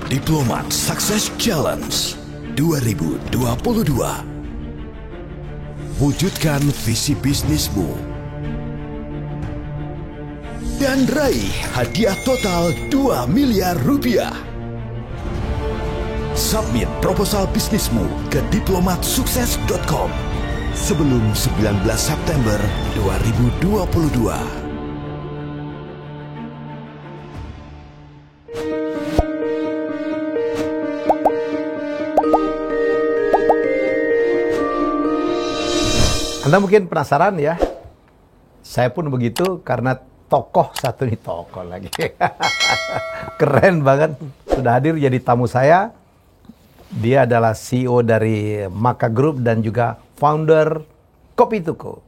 Diplomat Success Challenge 2022. Wujudkan visi bisnismu dan raih hadiah total 2 miliar rupiah. Submit proposal bisnismu ke diplomatsukses.com sebelum 19 September 2022. Anda mungkin penasaran ya, saya pun begitu karena satu nih tokoh lagi. Keren banget, sudah hadir jadi tamu saya. Dia adalah CEO dari Maka Group dan juga founder Kopi Tuku,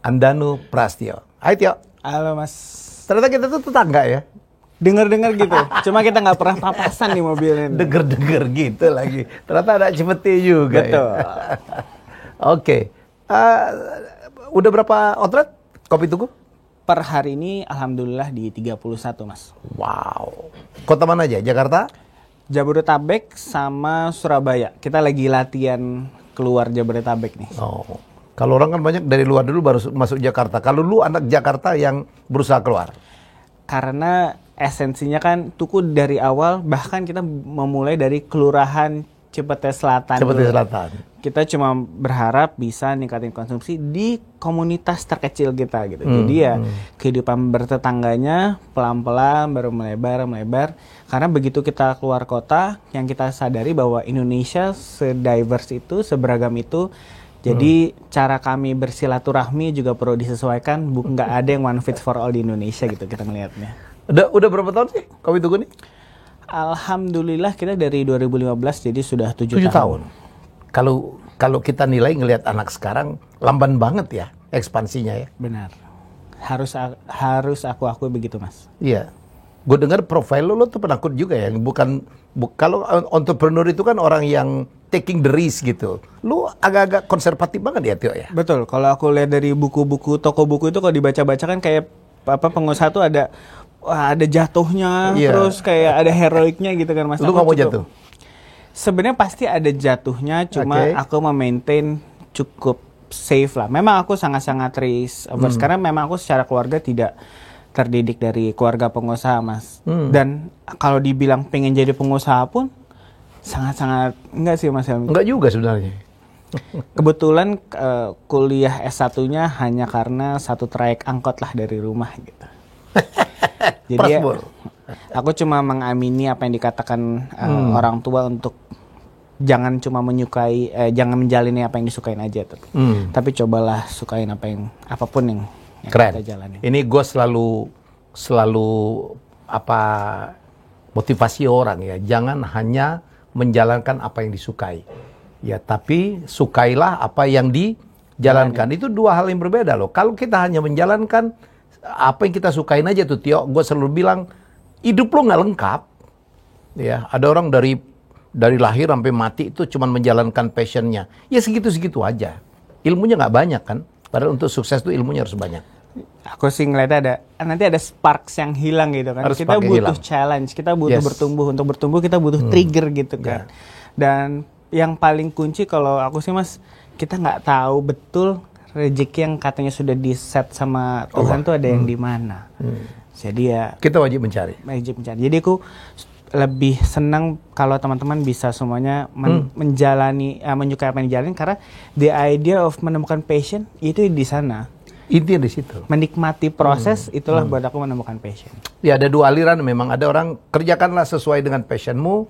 Andanu Prastyo. Hai Tio. Halo Mas. Ternyata kita tuh tetangga ya. Dengar-dengar gitu, cuma kita nggak pernah papasan di mobil ini. Dengar-dengar gitu lagi. Ternyata ada Cipete juga. Betul. Ya. Oke. Udah berapa outlet Kopi Tuku? Per hari ini alhamdulillah di 31 Mas. Wow. Kota mana aja? Jakarta? Jabodetabek sama Surabaya. Kita lagi latihan keluar Jabodetabek nih. Oh. Kalau orang kan banyak dari luar dulu baru masuk Jakarta. Kalau lu anak Jakarta yang berusaha keluar? Karena esensinya kan Tuku dari awal, bahkan kita memulai dari kelurahan Cipete Selatan. Cipete Selatan. Kita cuma berharap bisa ningkatin konsumsi di komunitas terkecil kita gitu. Jadi ya kehidupan bertetangganya pelan-pelan baru melebar. Karena begitu kita keluar kota, yang kita sadari bahwa Indonesia se-diverse itu, seberagam itu. Jadi cara kami bersilaturahmi juga perlu disesuaikan. Nggak ada yang one fit for all di Indonesia gitu kita ngelihatnya. Udah berapa tahun sih Kopi Tuku nih? Alhamdulillah kita dari 2015 jadi sudah 7 tahun. Kalau kita nilai ngelihat anak sekarang lamban banget ya ekspansinya ya. Benar. Harus aku akui begitu Mas. Iya. Gue dengar profil lo tuh penakut juga ya. Kalau entrepreneur itu kan orang yang taking the risk gitu. Lu agak-agak konservatif banget ya Tio ya. Betul. Kalau aku lihat dari buku-buku, toko buku itu kalau dibaca-baca kan kayak pengusaha tuh ada jatuhnya, terus kayak ada heroiknya gitu kan Mas. Lu nggak mau jatuh? Sebenarnya pasti ada jatuhnya, cuma aku memaintain cukup safe lah. Memang aku sangat-sangat risk averse karena memang aku secara keluarga tidak terdidik dari keluarga pengusaha Mas. Dan kalau dibilang pengen jadi pengusaha pun sangat-sangat enggak sih Mas Helmi. Enggak juga sebenarnya. Kebetulan kuliah S1-nya hanya karena satu trayek angkot lah dari rumah gitu. Jadi aku cuma mengamini apa yang dikatakan orang tua untuk jangan cuma jangan menjalani apa yang disukain aja, tapi cobalah sukain apapun yang kita jalani. Ini gue selalu motivasi orang ya, jangan hanya menjalankan apa yang disukai, ya tapi sukailah apa yang dijalankan. Itu dua hal yang berbeda loh. Kalau kita hanya menjalankan apa yang kita sukain aja tuh Tio, gue selalu bilang hidup lo nggak lengkap. Ya, ada orang dari lahir sampai mati itu cuma menjalankan passionnya. Ya segitu-segitu aja. Ilmunya nggak banyak kan. Padahal untuk sukses tuh ilmunya harus banyak. Aku sih ngeliatnya nanti ada sparks yang hilang gitu kan. Kita butuh challenge, kita butuh bertumbuh. Untuk bertumbuh kita butuh trigger gitu kan. Dan yang paling kunci kalau aku sih Mas, kita nggak tahu betul rezeki yang katanya sudah di-set sama Tuhan tuh ada yang di mana. Jadi ya kita wajib mencari. Jadi aku lebih senang kalau teman-teman bisa semuanya menjalani, menyukai apa yang dijalani, karena the idea of menemukan passion itu di sana. Intinya di situ. Menikmati proses itulah buat aku menemukan passion. Ya ada dua aliran memang. Ada orang kerjakanlah sesuai dengan passionmu,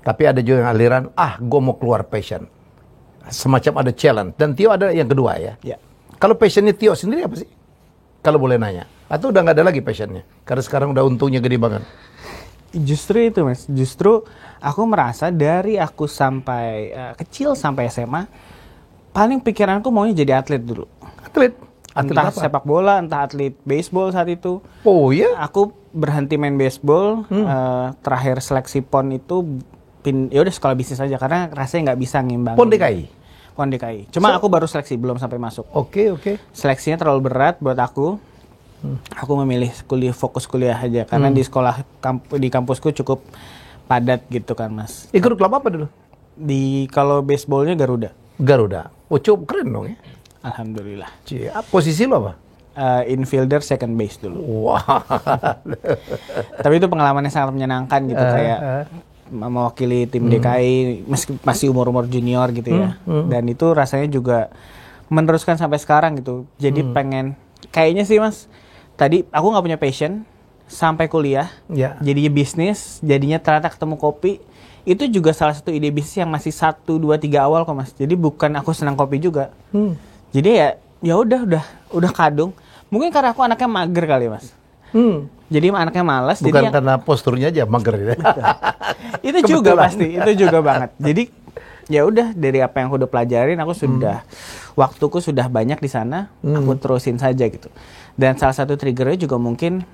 tapi ada juga yang aliran gue mau keluar passion. Semacam ada challenge. Dan Tio ada yang kedua ya. Kalau passionnya Tio sendiri apa sih? Kalau boleh nanya. Atau udah nggak ada lagi passionnya? Karena sekarang udah untungnya gede banget. Justru itu Mas. Justru aku merasa dari aku sampai kecil sampai SMA, paling pikiranku maunya jadi atlet dulu. Atlet entah apa? Sepak bola, entah atlet baseball saat itu. Oh iya? Aku berhenti main baseball. Terakhir seleksi PON itu ya udah sekolah bisnis aja karena rasanya nggak bisa ngimbang. PON DKI. Cuma aku baru seleksi, belum sampai masuk. Oke. Seleksinya terlalu berat buat aku. Aku memilih fokus kuliah aja karena di kampusku cukup padat gitu kan Mas. Ikut klub apa dulu? Kalau baseballnya Garuda. Garuda. Oh, cukup keren dong ya. Alhamdulillah. Posisi lo apa? Infielder second base dulu. Wah. Tapi itu pengalamannya sangat menyenangkan gitu, kayak mewakili tim DKI masih umur-umur junior gitu ya. Dan itu rasanya juga meneruskan sampai sekarang gitu. Jadi pengen, kayaknya sih Mas, tadi aku nggak punya passion sampai kuliah. Jadinya bisnis, jadinya ternyata ketemu kopi. Itu juga salah satu ide bisnis yang masih 1, 2, 3 awal kok Mas. Jadi bukan aku senang kopi juga. Jadi ya udah kadung. Mungkin karena aku anaknya mager kali Mas. Jadi anaknya malas. Bukan jadinya, karena posturnya aja mager ya. itu juga pasti, itu juga banget. Jadi ya udah, dari apa yang aku udah pelajarin, aku sudah waktuku sudah banyak di sana, aku terusin saja gitu. Dan salah satu triggernya juga mungkin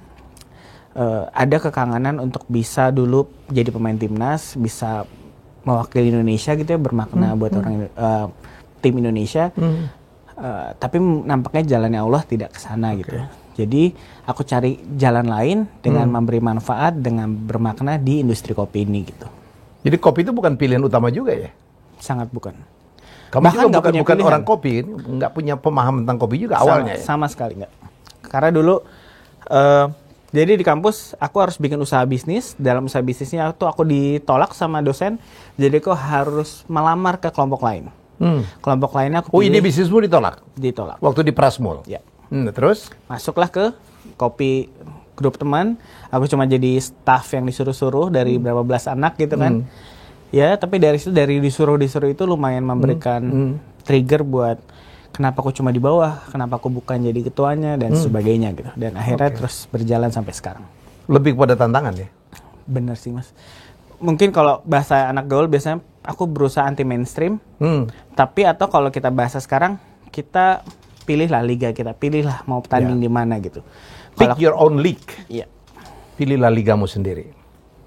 ada kekangenan untuk bisa dulu jadi pemain timnas, bisa mewakili Indonesia gitu ya, bermakna buat orang tim Indonesia. Tapi nampaknya jalannya Allah tidak ke sana gitu. Jadi aku cari jalan lain dengan memberi manfaat, dengan bermakna di industri kopi ini gitu. Jadi kopi itu bukan pilihan utama juga ya? Sangat bukan. Kamu Bahkan juga bukan pilihan. orang kopi, nggak punya pemahaman tentang kopi juga awalnya ya? Sama sekali nggak. Karena dulu, jadi di kampus aku harus bikin usaha bisnis. Dalam usaha bisnisnya tuh aku ditolak sama dosen. Jadi aku harus melamar ke kelompok lain. Kelompok lainnya aku pilih. Ide bisnismu ditolak? Ditolak. Waktu di Prasmul? Ya. Terus? Masuklah ke kopi grup teman. Aku cuma jadi staff yang disuruh-suruh dari berapa belas anak gitu kan. Ya, tapi dari situ, dari disuruh-disuruh itu lumayan memberikan trigger buat kenapa aku cuma di bawah, kenapa aku bukan jadi ketuanya dan sebagainya gitu. Dan akhirnya terus berjalan sampai sekarang. Lebih kepada tantangan ya? Bener sih Mas. Mungkin kalau bahasa anak gaul biasanya aku berusaha anti mainstream. Tapi atau kalau kita bahasa sekarang, kita pilihlah liga kita, pilihlah mau tanding di mana gitu. Pick your own league. Iya. Pilihlah ligamu sendiri.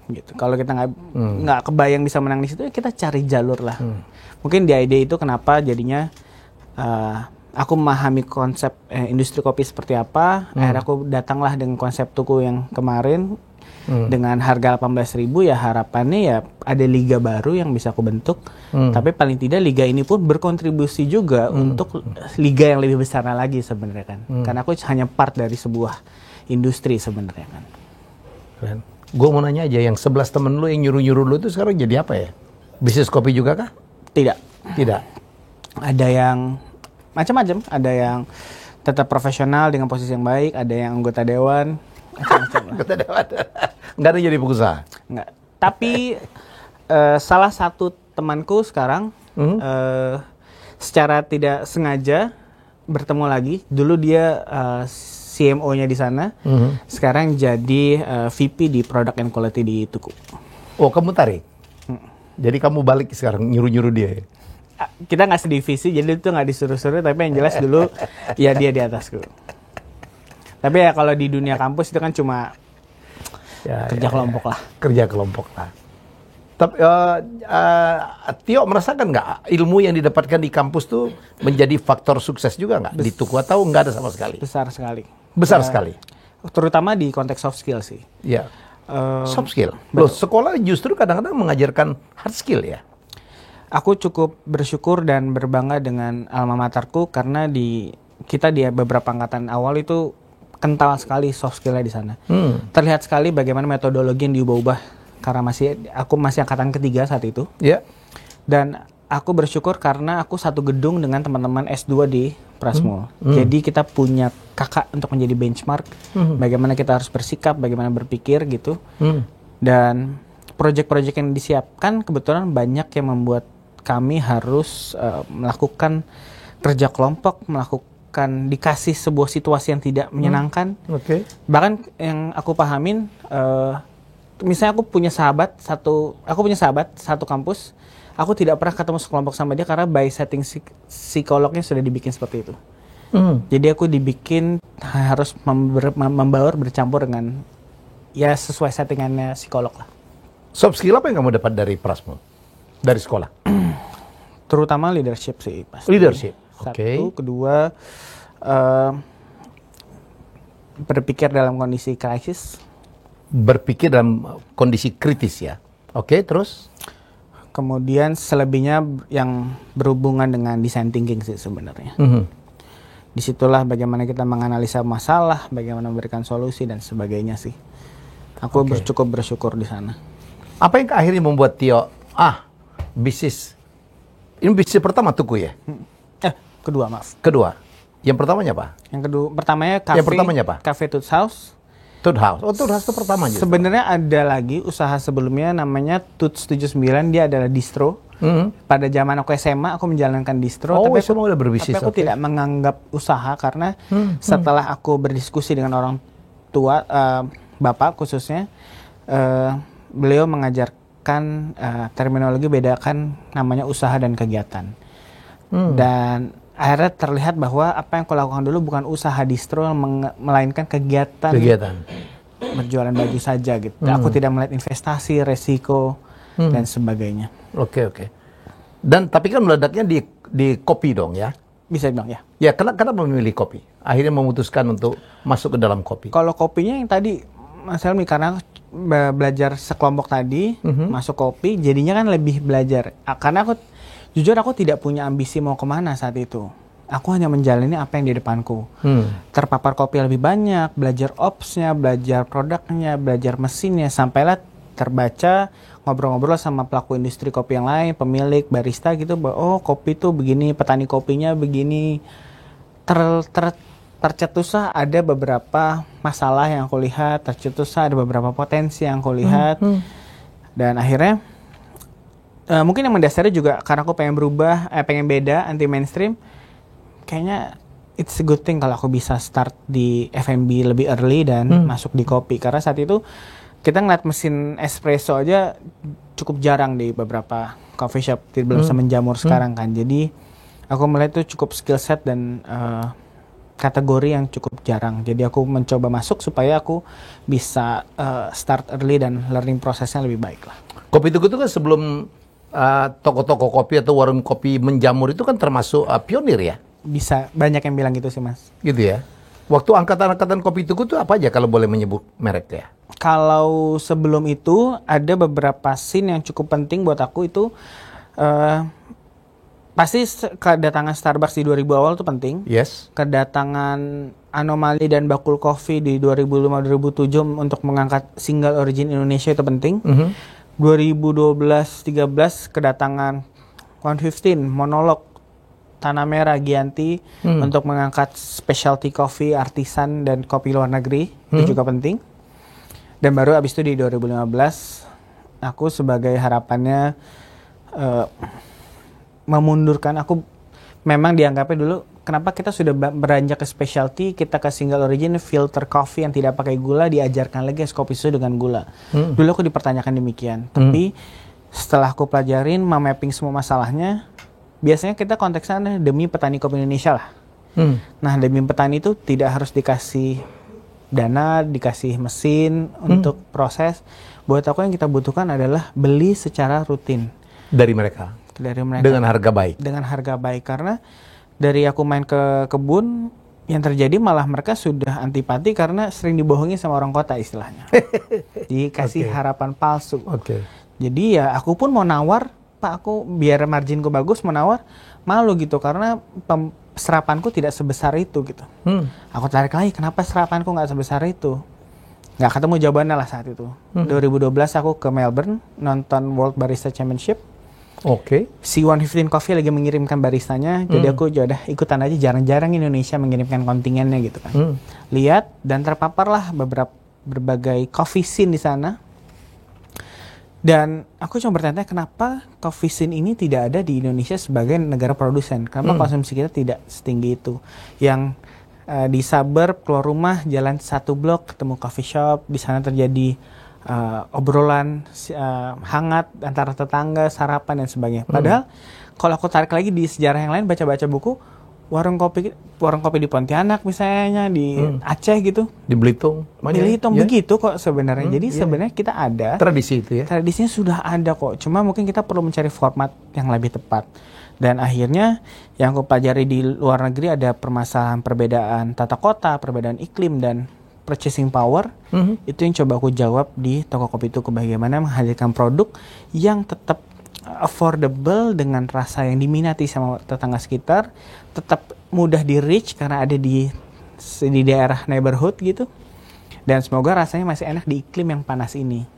Gitu. Kalau kita nggak kebayang bisa menang di situ, ya kita cari jalur lah. Mungkin di ide itu kenapa jadinya aku memahami konsep industri kopi seperti apa. Akhirnya aku datanglah dengan konsep tuku yang kemarin dengan harga 18.000, ya harapannya ya ada liga baru yang bisa aku bentuk. Tapi paling tidak liga ini pun berkontribusi juga untuk liga yang lebih besar lagi sebenarnya kan. Karena aku hanya part dari sebuah industri sebenarnya kan. Keren. Gue mau nanya aja, yang 11 temen lu yang nyuruh-nyuruh lu itu sekarang jadi apa ya? Bisnis kopi juga kah? Tidak. Ada yang macam-macam, ada yang tetap profesional dengan posisi yang baik, ada yang anggota dewan, macam-macam. Anggota dewan. Nggak ada jadi pengusaha? Nggak. Tapi salah satu temanku sekarang secara tidak sengaja bertemu lagi. Dulu dia CMO-nya di sana, sekarang jadi VP di Product and Quality di Tuku. Oh, kamu tarik? Jadi kamu balik sekarang nyuruh-nyuruh dia ya? Kita nggak sedivisi, jadi itu nggak disuruh-suruh, tapi yang jelas dulu ya dia di atasku. Tapi ya kalau di dunia kampus itu kan cuma kerja kelompok lah. Kerja kelompok lah. Tapi Tio merasakan nggak ilmu yang didapatkan di kampus tuh menjadi faktor sukses juga nggak di Tuku, atau nggak ada sama sekali? Besar sekali. Besar sekali. Terutama di konteks soft skill sih. Iya. Soft skill. Loh, sekolah justru kadang-kadang mengajarkan hard skill ya. Aku cukup bersyukur dan berbangga dengan alma materku karena kita di beberapa angkatan awal itu kental sekali soft skill-nya di sana. Terlihat sekali bagaimana metodologi yang diubah-ubah karena aku masih angkatan ketiga saat itu. Iya. Dan aku bersyukur karena aku satu gedung dengan teman-teman S2 di Prasmul. Jadi kita punya kakak untuk menjadi benchmark bagaimana kita harus bersikap, bagaimana berpikir gitu. Dan proyek-proyek yang disiapkan kebetulan banyak yang membuat kami harus melakukan kerja kelompok, dikasih sebuah situasi yang tidak menyenangkan. Bahkan yang aku pahamin, misalnya aku punya sahabat satu kampus, aku tidak pernah ketemu sekelompok sama dia karena by setting psikolognya sudah dibikin seperti itu. Jadi aku dibikin harus membaur bercampur dengan ya sesuai settingannya psikolog lah. Soft skill apa yang kamu dapat dari Prasmul? Dari sekolah? Terutama leadership sih pasti. Leadership. Satu, kedua berpikir dalam kondisi krisis. Berpikir dalam kondisi kritis ya. Oke, terus? Kemudian selebihnya yang berhubungan dengan design thinking sih sebenarnya. Disitulah bagaimana kita menganalisa masalah, bagaimana memberikan solusi dan sebagainya sih. Aku cukup bersyukur di sana. Apa yang akhirnya membuat Tio, bisnis, ini bisnis pertama Tuku ya? Kedua, maaf. Kedua. Yang pertamanya apa? Pertamanya Cafe Toots House. Toots House. Oh, Toots House itu pertamanya. Sebenarnya ada lagi usaha sebelumnya namanya Toots 79, dia adalah distro. Pada zaman aku SMA aku menjalankan distro, tapi semua udah berbisnis. Tapi aku tidak menganggap usaha karena setelah aku berdiskusi dengan orang tua, bapak khususnya, beliau mengajarkan terminologi bedakan namanya usaha dan kegiatan. Dan akhirnya terlihat bahwa apa yang aku lakukan dulu bukan usaha distro, melainkan kegiatan. Berjualan baju saja gitu. Aku tidak melihat investasi, resiko dan sebagainya. Oke. Dan tapi kan meledaknya di kopi dong ya? Bisa bilang ya. Ya, kenapa memilih kopi? Akhirnya memutuskan untuk masuk ke dalam kopi. Kalau kopinya yang tadi Mas Helmi, karena belajar sekelompok tadi, masuk kopi, jadinya kan lebih belajar. Karena jujur aku tidak punya ambisi mau kemana saat itu. Aku hanya menjalani apa yang di depanku. Terpapar kopi lebih banyak, belajar ops-nya, belajar produknya, belajar mesinnya, sampailah terbaca, ngobrol-ngobrol sama pelaku industri kopi yang lain, pemilik, barista gitu, bahwa kopi tuh begini, petani kopinya begini. Tercetuslah ada beberapa masalah yang aku lihat, tercetuslah ada beberapa potensi yang aku lihat. Dan akhirnya mungkin yang mendasari juga karena aku pengen berubah, pengen beda, anti mainstream. Kayaknya it's a good thing kalau aku bisa start di F&B lebih early dan masuk di kopi. Karena saat itu kita ngeliat mesin espresso aja cukup jarang di beberapa coffee shop, belum semenjamur sekarang kan. Jadi aku melihat itu cukup skill set dan kategori yang cukup jarang. Jadi aku mencoba masuk supaya aku bisa start early dan learning prosesnya lebih baik lah. Kopi Tuku itu kan sebelum toko-toko kopi atau warung kopi menjamur itu kan termasuk pionir ya? Bisa, banyak yang bilang gitu sih Mas. Gitu ya? Waktu angkatan-angkatan Kopi Tuku itu apa aja kalau boleh menyebut merek ya? Kalau sebelum itu ada beberapa scene yang cukup penting buat aku itu pasti kedatangan Starbucks di 2000 awal itu penting. Yes. Kedatangan Anomali dan Bakul Coffee di 2005-2007 untuk mengangkat single origin Indonesia itu penting. 2012-13 kedatangan 115 Monolog Tanah Merah Gianti untuk mengangkat specialty coffee, artisan dan kopi luar negeri. Itu juga penting. Dan baru abis itu di 2015 aku sebagai harapannya memundurkan, aku memang dianggapnya dulu kenapa kita sudah beranjak ke specialty, kita ke single origin filter coffee yang tidak pakai gula, diajarkan lagi es kopi susu dengan gula. Dulu aku dipertanyakan demikian. Tapi setelah aku pelajarin, mapping semua masalahnya, biasanya kita konteksnya demi petani kopi Indonesia lah. Nah, demi petani itu tidak harus dikasih dana, dikasih mesin untuk proses. Buat aku yang kita butuhkan adalah beli secara rutin. Dari mereka? Dari mereka. Dengan harga baik? Dengan harga baik. Karena dari aku main ke kebun, yang terjadi malah mereka sudah antipati karena sering dibohongi sama orang kota istilahnya. Dikasih harapan palsu. Jadi ya aku pun mau nawar, Pak, aku biar marginku bagus mau nawar, malu gitu karena serapanku tidak sebesar itu gitu. Aku tarik lagi, kenapa serapanku nggak sebesar itu? Nggak ketemu jawabannya lah saat itu. 2012 aku ke Melbourne nonton World Barista Championship. Si 115 Coffee lagi mengirimkan baristanya, jadi aku udah ikutan aja, jarang-jarang Indonesia mengirimkan kontingennya gitu kan. Lihat dan terpaparlah berbagai coffee scene di sana. Dan aku cuma bertanya kenapa coffee scene ini tidak ada di Indonesia sebagai negara produsen. Kenapa konsumsi kita tidak setinggi itu? Yang di suburb keluar rumah jalan 1 blok ketemu coffee shop, di sana terjadi obrolan hangat antara tetangga, sarapan dan sebagainya. Padahal kalau aku tarik lagi di sejarah yang lain, baca-baca buku, warung kopi di Pontianak misalnya, di Aceh gitu, di Belitung begitu kok sebenarnya. Jadi sebenarnya kita ada tradisi itu ya. Tradisinya sudah ada kok. Cuma mungkin kita perlu mencari format yang lebih tepat. Dan akhirnya yang aku pelajari di luar negeri ada permasalahan perbedaan tata kota, perbedaan iklim dan purchasing power, itu yang coba aku jawab di toko kopi tuku, bagaimana menghadirkan produk yang tetap affordable dengan rasa yang diminati sama tetangga sekitar, tetap mudah di reach karena ada di daerah neighborhood gitu, dan semoga rasanya masih enak di iklim yang panas ini.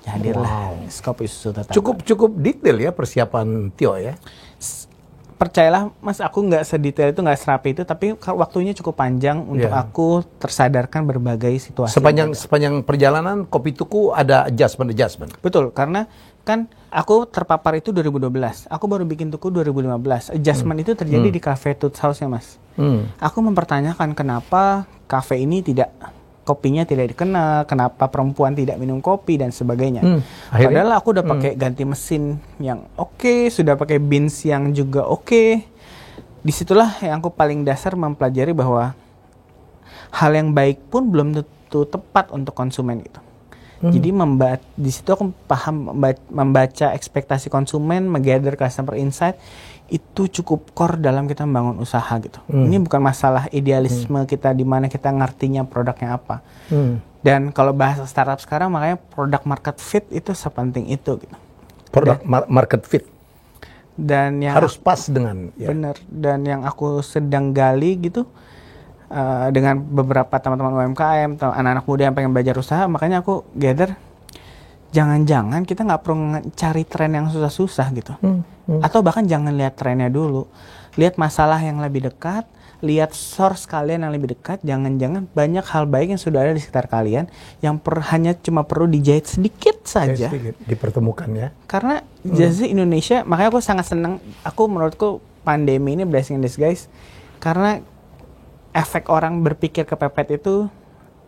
Hadirlah kopi susu tetangga. Cukup detail ya persiapan Tio ya. Percayalah Mas, aku nggak sedetail itu, nggak serapi itu, tapi waktunya cukup panjang untuk aku tersadarkan berbagai situasi. Sepanjang perjalanan kopi tuku ada adjustment. Betul, karena kan aku terpapar itu 2012, aku baru bikin tuku 2015. Adjustment itu terjadi di Cafe Toots House-nya Mas. Aku mempertanyakan kenapa kafe ini kopinya tidak dikenal, kenapa perempuan tidak minum kopi dan sebagainya. Padahal aku udah pakai ganti mesin yang oke, sudah pakai beans yang juga oke. Disitulah yang aku paling dasar mempelajari bahwa hal yang baik pun belum tentu tepat untuk konsumen gitu. Jadi di situ aku paham membaca ekspektasi konsumen, menggather customer insight itu cukup core dalam kita membangun usaha gitu. Ini bukan masalah idealisme kita di mana kita ngertinya produknya apa. Dan kalau bahasa startup sekarang makanya product market fit itu sepenting itu gitu. Product market fit. Dan yang harus pas dengan benar. Dan yang aku sedang gali gitu dengan beberapa teman-teman UMKM, anak-anak muda yang pengen belajar usaha, makanya aku gather jangan-jangan kita nggak perlu cari tren yang susah-susah gitu. Atau bahkan jangan lihat trennya dulu. Lihat masalah yang lebih dekat, lihat source kalian yang lebih dekat. Jangan-jangan banyak hal baik yang sudah ada di sekitar kalian yang hanya cuma perlu dijahit sedikit saja. Sedikit, dipertemukan ya. Karena jasa Indonesia, makanya aku sangat senang. Menurutku pandemi ini blessing in disguise. Karena efek orang berpikir kepepet itu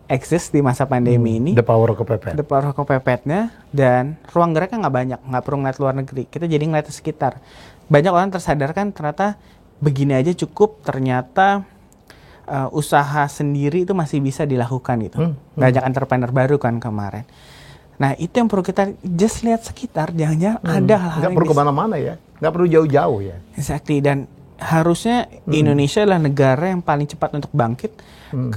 exist di masa pandemi ini. The power of kepepet. The power of kepepetnya, dan ruang geraknya nggak banyak, nggak perlu ngeliat luar negeri. Kita jadi ngeliat sekitar. Banyak orang tersadarkan ternyata begini aja cukup, ternyata usaha sendiri itu masih bisa dilakukan gitu. Banyak entrepreneur baru kan kemarin. Nah itu yang perlu kita just lihat sekitar, jangan-jangan ada hal-hal nggak perlu kemana-mana ya, nggak perlu jauh-jauh ya. Exactly, dan harusnya Indonesia adalah negara yang paling cepat untuk bangkit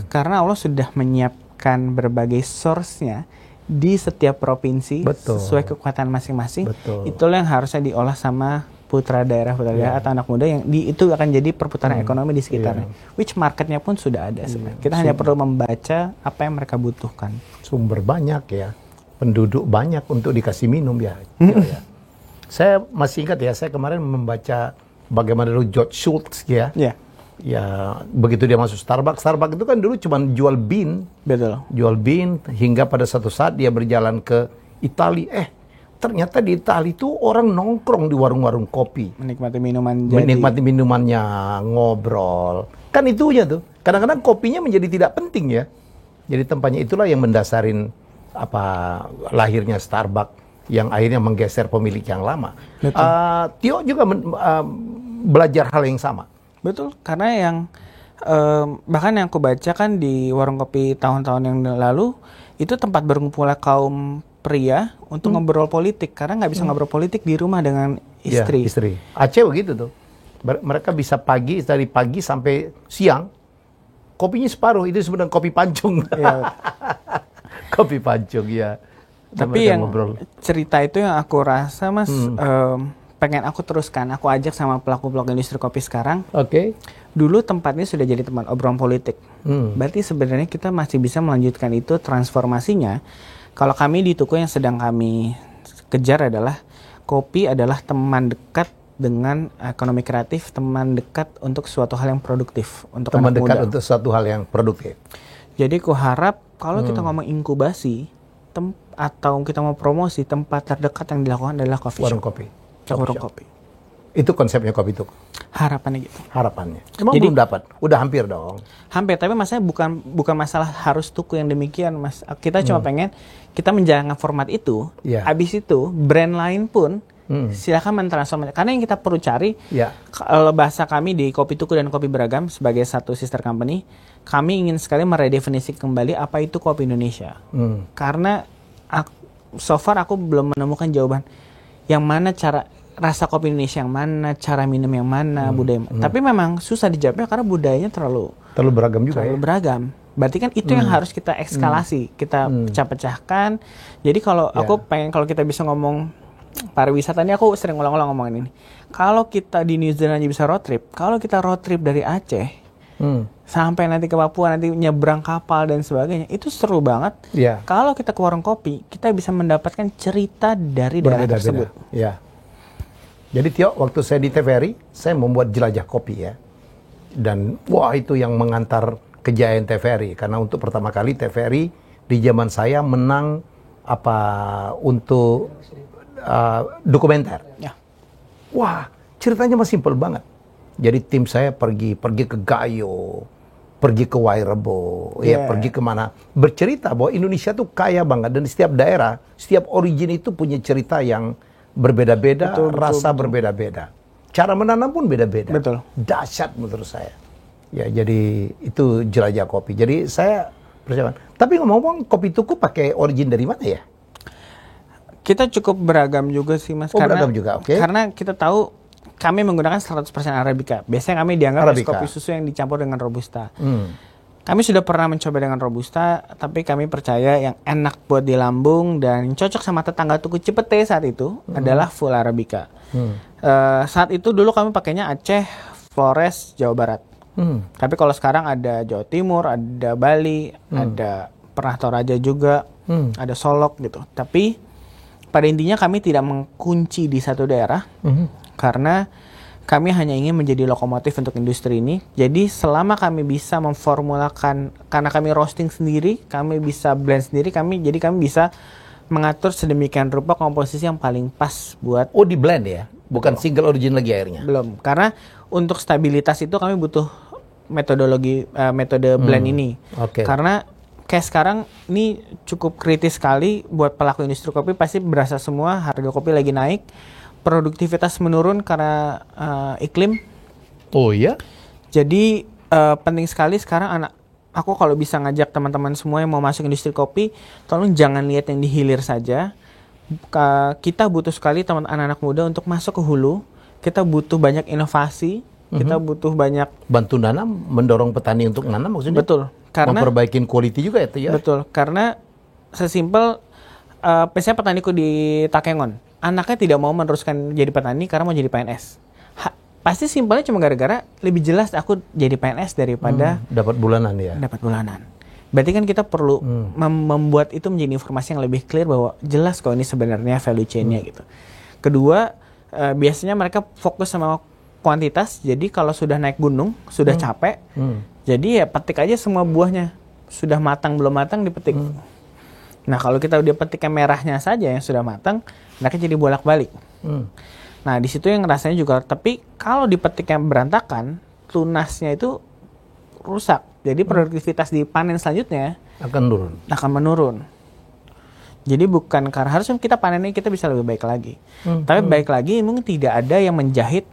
karena Allah sudah menyiapkan berbagai source-nya di setiap provinsi. Betul. Sesuai kekuatan masing-masing. Betul. Itulah yang harusnya diolah sama putra daerah atau anak muda yang itu akan jadi perputaran ekonomi di sekitarnya. Which marketnya pun sudah ada sebenarnya. Kita hanya perlu membaca apa yang mereka butuhkan. Sumber banyak ya, penduduk banyak untuk dikasih minum ya. Ya. Saya masih ingat ya, saya kemarin membaca bagaimana dulu George Schultz ya. Ya, begitu dia masuk Starbucks itu kan dulu cuma jual bean. Betul. Jual bean hingga pada satu saat dia berjalan ke Italia. Ternyata di Italia itu orang nongkrong di warung-warung kopi. Menikmati minuman Menikmati minumannya, ngobrol. Kan itunya tuh. Kadang-kadang kopinya menjadi tidak penting ya. Jadi tempatnya itulah yang mendasarin lahirnya Starbucks yang akhirnya menggeser pemilik yang lama. Tio juga belajar hal yang sama. Betul, karena yang bahkan yang aku baca kan di warung kopi tahun-tahun yang lalu itu tempat berkumpulnya kaum pria untuk ngobrol politik, karena nggak bisa ngobrol politik di rumah dengan istri. Ya, istri. Aceh begitu tuh. Mereka bisa dari pagi sampai siang kopinya separuh, itu sebenarnya kopi pancung. Ya. Kopi pancung ya. Tapi yang cerita itu yang aku rasa Mas pengen aku teruskan, aku ajak sama pelaku-pelaku industri kopi sekarang. Dulu tempatnya sudah jadi tempat obrolan politik. Berarti sebenarnya kita masih bisa melanjutkan itu transformasinya. Kalau kami di Tuku yang sedang kami kejar adalah kopi adalah teman dekat dengan ekonomi kreatif, teman dekat untuk suatu hal yang produktif untuk teman anak dekat muda. Untuk suatu hal yang produktif. Jadi aku harap kalau kita ngomong inkubasi atau kita mau promosi, tempat terdekat yang dilakukan adalah coffee shop. Warung kopi. Warung kopi. Itu konsepnya kopi tuh. Harapannya gitu. Harapannya. Emang jadi, belum dapat. Udah hampir dong. Hampir, tapi masalahnya bukan masalah harus Tuku yang demikian, Mas. Kita cuma pengen kita menjalankan format itu. Habis itu brand lain pun silakan mentransformasi. Karena yang kita perlu cari, kalau bahasa kami di Kopi Tuku dan Kopi Beragam sebagai satu sister company, kami ingin sekali meredefinisi kembali apa itu kopi Indonesia. Karena so far aku belum menemukan jawaban yang mana rasa kopi Indonesia yang mana, cara minum yang mana, budaya. Tapi memang susah dijawabnya karena budayanya terlalu beragam juga. Terlalu beragam. Berarti kan itu yang harus kita eskalasi, kita pecah-pecahkan. Jadi kalau aku pengen, kalau kita bisa ngomong pariwisata, ini aku sering ulang-ulang ngomongin ini. Kalau kita di New Zealand aja bisa road trip, kalau kita road trip dari Aceh sampai nanti ke Papua, nanti nyebrang kapal dan sebagainya, itu seru banget. Ya. Kalau kita ke warung kopi, kita bisa mendapatkan cerita dari daerah tersebut. Ya. Jadi Tio, waktu saya di TVRI, saya membuat jelajah kopi ya. Dan wah, itu yang mengantar kejayaan TVRI, karena untuk pertama kali TVRI di zaman saya menang untuk dokumenter. Ya. Wah, ceritanya masih simpel banget. Jadi tim saya pergi ke Gayo, pergi ke Wairebo, pergi kemana, bercerita bahwa Indonesia tuh kaya banget, dan di setiap daerah, setiap origin itu punya cerita yang berbeda-beda, rasa berbeda-beda, cara menanam pun beda-beda. Betul. Dahsyat menurut saya. Ya, jadi itu jelajah kopi. Jadi saya percaya. Tapi ngomong-ngomong, kopi tuku pakai origin dari mana ya? Kita cukup beragam juga sih, Mas. Beragam juga, oke. Karena kita tahu kami menggunakan 100% Arabica. Biasanya kami dianggap es kopi susu yang dicampur dengan Robusta. Kami sudah pernah mencoba dengan Robusta, tapi kami percaya yang enak buat di lambung dan cocok sama tetangga tuku Cipete saat itu adalah full Arabica. Saat itu dulu kami pakainya Aceh, Flores, Jawa Barat. Tapi kalau sekarang ada Jawa Timur, ada Bali, ada pernah Toraja juga, ada Solok gitu. Tapi pada intinya kami tidak mengunci di satu daerah, karena kami hanya ingin menjadi lokomotif untuk industri ini. Jadi selama kami bisa memformulakan, karena kami roasting sendiri, kami bisa blend sendiri, kami bisa mengatur sedemikian rupa komposisi yang paling pas buat. Oh, di blend ya? Bukan single origin lagi airnya? Belum, karena untuk stabilitas itu kami butuh metode blend ini. Karena kayak sekarang ini cukup kritis sekali buat pelaku industri kopi, pasti berasa semua harga kopi lagi naik, produktivitas menurun karena iklim. Oh iya? Jadi penting sekali sekarang aku kalau bisa ngajak teman-teman semua yang mau masuk industri kopi, tolong jangan lihat yang di hilir saja. Kita butuh sekali anak-anak muda untuk masuk ke hulu. Kita butuh banyak inovasi. Kita butuh banyak bantu nanam, mendorong petani untuk nanam maksudnya. Betul. Karena memperbaikin quality juga itu ya. Betul. Karena sesimpel misalnya petaniku di Takengon, anaknya tidak mau meneruskan jadi petani karena mau jadi PNS. Pasti simpelnya cuma gara-gara lebih jelas aku jadi PNS daripada dapat bulanan ya. Dapat bulanan. Berarti kan kita perlu membuat itu menjadi informasi yang lebih clear bahwa jelas kok ini sebenarnya value chain-nya gitu. Kedua, biasanya mereka fokus sama kuantitas. Jadi kalau sudah naik gunung, sudah capek, jadi ya petik aja semua buahnya. Sudah matang belum matang dipetik. Nah kalau kita udah petik yang merahnya saja yang sudah matang, mereka jadi bolak-balik. Nah di situ yang rasanya juga. Tapi kalau dipetik yang berantakan, tunasnya itu rusak. Jadi produktivitas di panen selanjutnya akan menurun. Jadi bukan karena harusnya kita panennya kita bisa lebih baik lagi. Tapi baik lagi mungkin tidak ada yang menjahit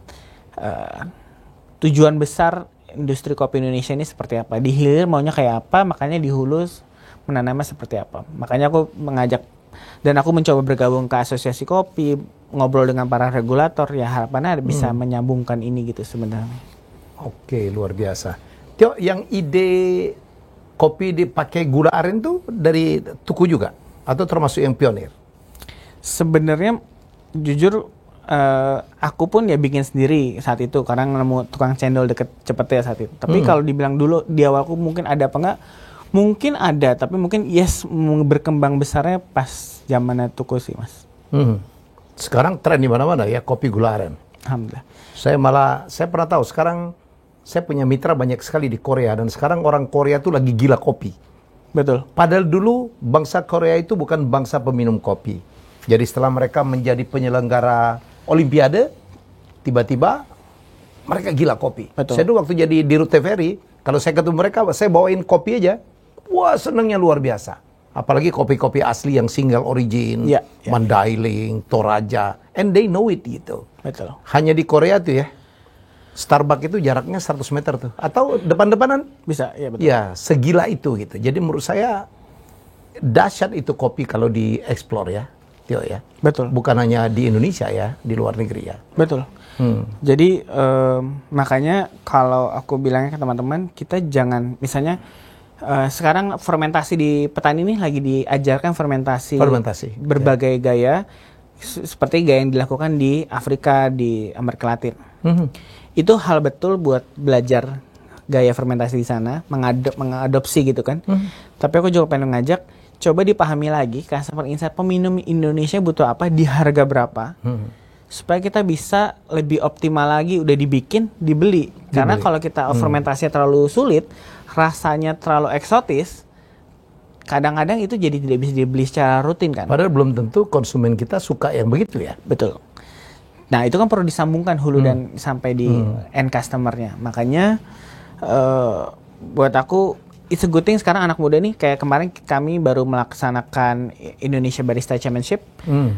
tujuan besar industri kopi Indonesia ini seperti apa. Di hilir maunya kayak apa, makanya di hulu menanamnya seperti apa. Makanya aku mengajak dan aku mencoba bergabung ke asosiasi kopi, ngobrol dengan para regulator, ya harapannya bisa menyambungkan ini gitu sebenarnya. Oke, luar biasa. Tio, yang ide kopi dipakai gula aren tuh dari Tuku juga? Atau termasuk yang pionir? Sebenarnya jujur aku pun ya bikin sendiri saat itu karena nemu tukang cendol deket Cepete saat itu. Tapi kalau dibilang dulu di awalku mungkin ada apa enggak? Mungkin ada, tapi mungkin berkembang besarnya pas zamannya Tuku sih, Mas. Sekarang tren di mana-mana ya kopi gula aren. Alhamdulillah. Saya pernah tahu sekarang saya punya mitra banyak sekali di Korea dan sekarang orang Korea tuh lagi gila kopi. Betul. Padahal dulu bangsa Korea itu bukan bangsa peminum kopi. Jadi setelah mereka menjadi penyelenggara Olimpiade, tiba-tiba mereka gila kopi. Betul. Saya dulu waktu jadi dirut TVRI, kalau saya ketemu mereka, saya bawain kopi aja. Wah, senangnya luar biasa. Apalagi kopi-kopi asli yang single origin, Mandailing, Toraja, and they know it gitu. Betul. Hanya di Korea tuh ya, Starbucks itu jaraknya 100 meter tuh. Atau depan-depanan. Bisa, ya betul. Ya, segila itu gitu. Jadi menurut saya, dahsyat itu kopi kalau dieksplor ya. Tio ya. Betul. Bukan hanya di Indonesia ya, di luar negeri ya. Betul. Jadi makanya kalau aku bilangnya ke teman-teman, kita jangan misalnya Sekarang fermentasi di petani ini lagi diajarkan fermentasi berbagai gaya, seperti gaya yang dilakukan di Afrika, di Amerika Latin. Itu hal betul buat belajar gaya fermentasi di sana, mengadopsi gitu kan. Tapi aku juga pengen ngajak, coba dipahami lagi customer insight peminum Indonesia butuh apa, di harga berapa, supaya kita bisa lebih optimal lagi, udah dibikin, dibeli. Karena kalau kita fermentasinya terlalu sulit, rasanya terlalu eksotis, kadang-kadang itu jadi tidak bisa dibeli secara rutin kan. Padahal belum tentu konsumen kita suka yang begitu ya. Betul. Nah itu kan perlu disambungkan hulu dan sampai di end customer-nya. Makanya buat aku it's a good thing sekarang anak muda nih, kayak kemarin kami baru melaksanakan Indonesia Barista Championship.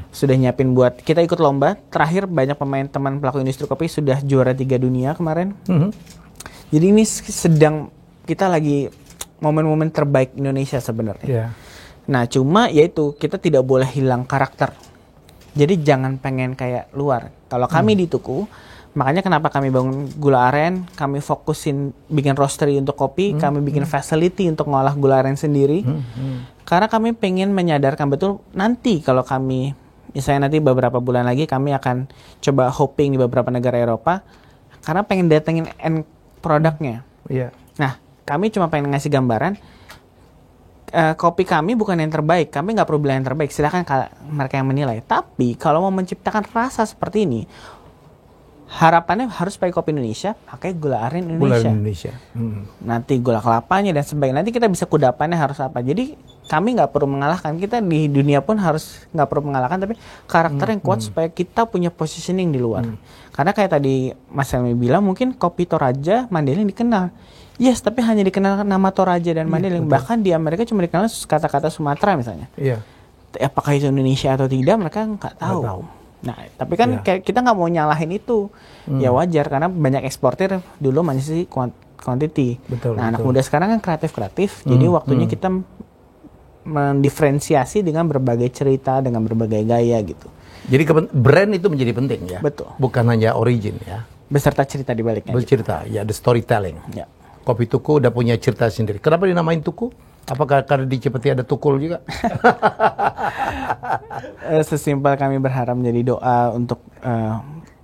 Sudah nyiapin buat kita ikut lomba. Terakhir banyak pemain teman pelaku industri kopi sudah juara 3 dunia kemarin. Jadi ini sedang kita lagi momen-momen terbaik Indonesia sebenarnya. Nah cuma yaitu kita tidak boleh hilang karakter. Jadi jangan pengen kayak luar. Kalau kami di Tuku, makanya kenapa kami bangun gula aren, kami fokusin bikin roastery untuk kopi, kami bikin facility untuk ngolah gula aren sendiri. Karena kami pengen menyadarkan betul nanti kalau kami, misalnya nanti beberapa bulan lagi kami akan coba hopping di beberapa negara Eropa, karena pengen datengin end produknya. Nah, kami cuma pengen ngasih gambaran, kopi kami bukan yang terbaik, kami nggak perlu bilang yang terbaik, silahkan mereka yang menilai. Tapi kalau mau menciptakan rasa seperti ini, harapannya harus pakai kopi Indonesia, pakai gula aren Indonesia. Nanti gula kelapanya dan sebagainya. Nanti kita bisa kudapannya harus apa. Jadi kami nggak perlu mengalahkan. Kita di dunia pun harus nggak perlu mengalahkan, tapi karakter yang kuat supaya kita punya positioning di luar. Karena kayak tadi Mas Helmi bilang, mungkin kopi Toraja Mandailing dikenal. Yes, tapi hanya dikenal nama Toraja dan Mandailing. Bahkan di Amerika cuma dikenal kata-kata Sumatera misalnya. Apakah itu Indonesia atau tidak, mereka nggak tahu. Nah, tapi kan kayak kita nggak mau nyalahin itu. Ya wajar, karena banyak eksportir dulu masih quantity. Nah, anak muda sekarang kan kreatif. Jadi waktunya kita mendiferensiasi dengan berbagai cerita, dengan berbagai gaya gitu. Jadi brand itu menjadi penting ya. Betul. Bukan hanya origin ya. Beserta cerita di baliknya. Bercerita, ya, the storytelling. Ya. Kopi Tuku udah punya cerita sendiri. Kenapa dinamain Tuku? Apakah karena di Cipete ada tukul juga? Sesimpel kami berharap menjadi doa untuk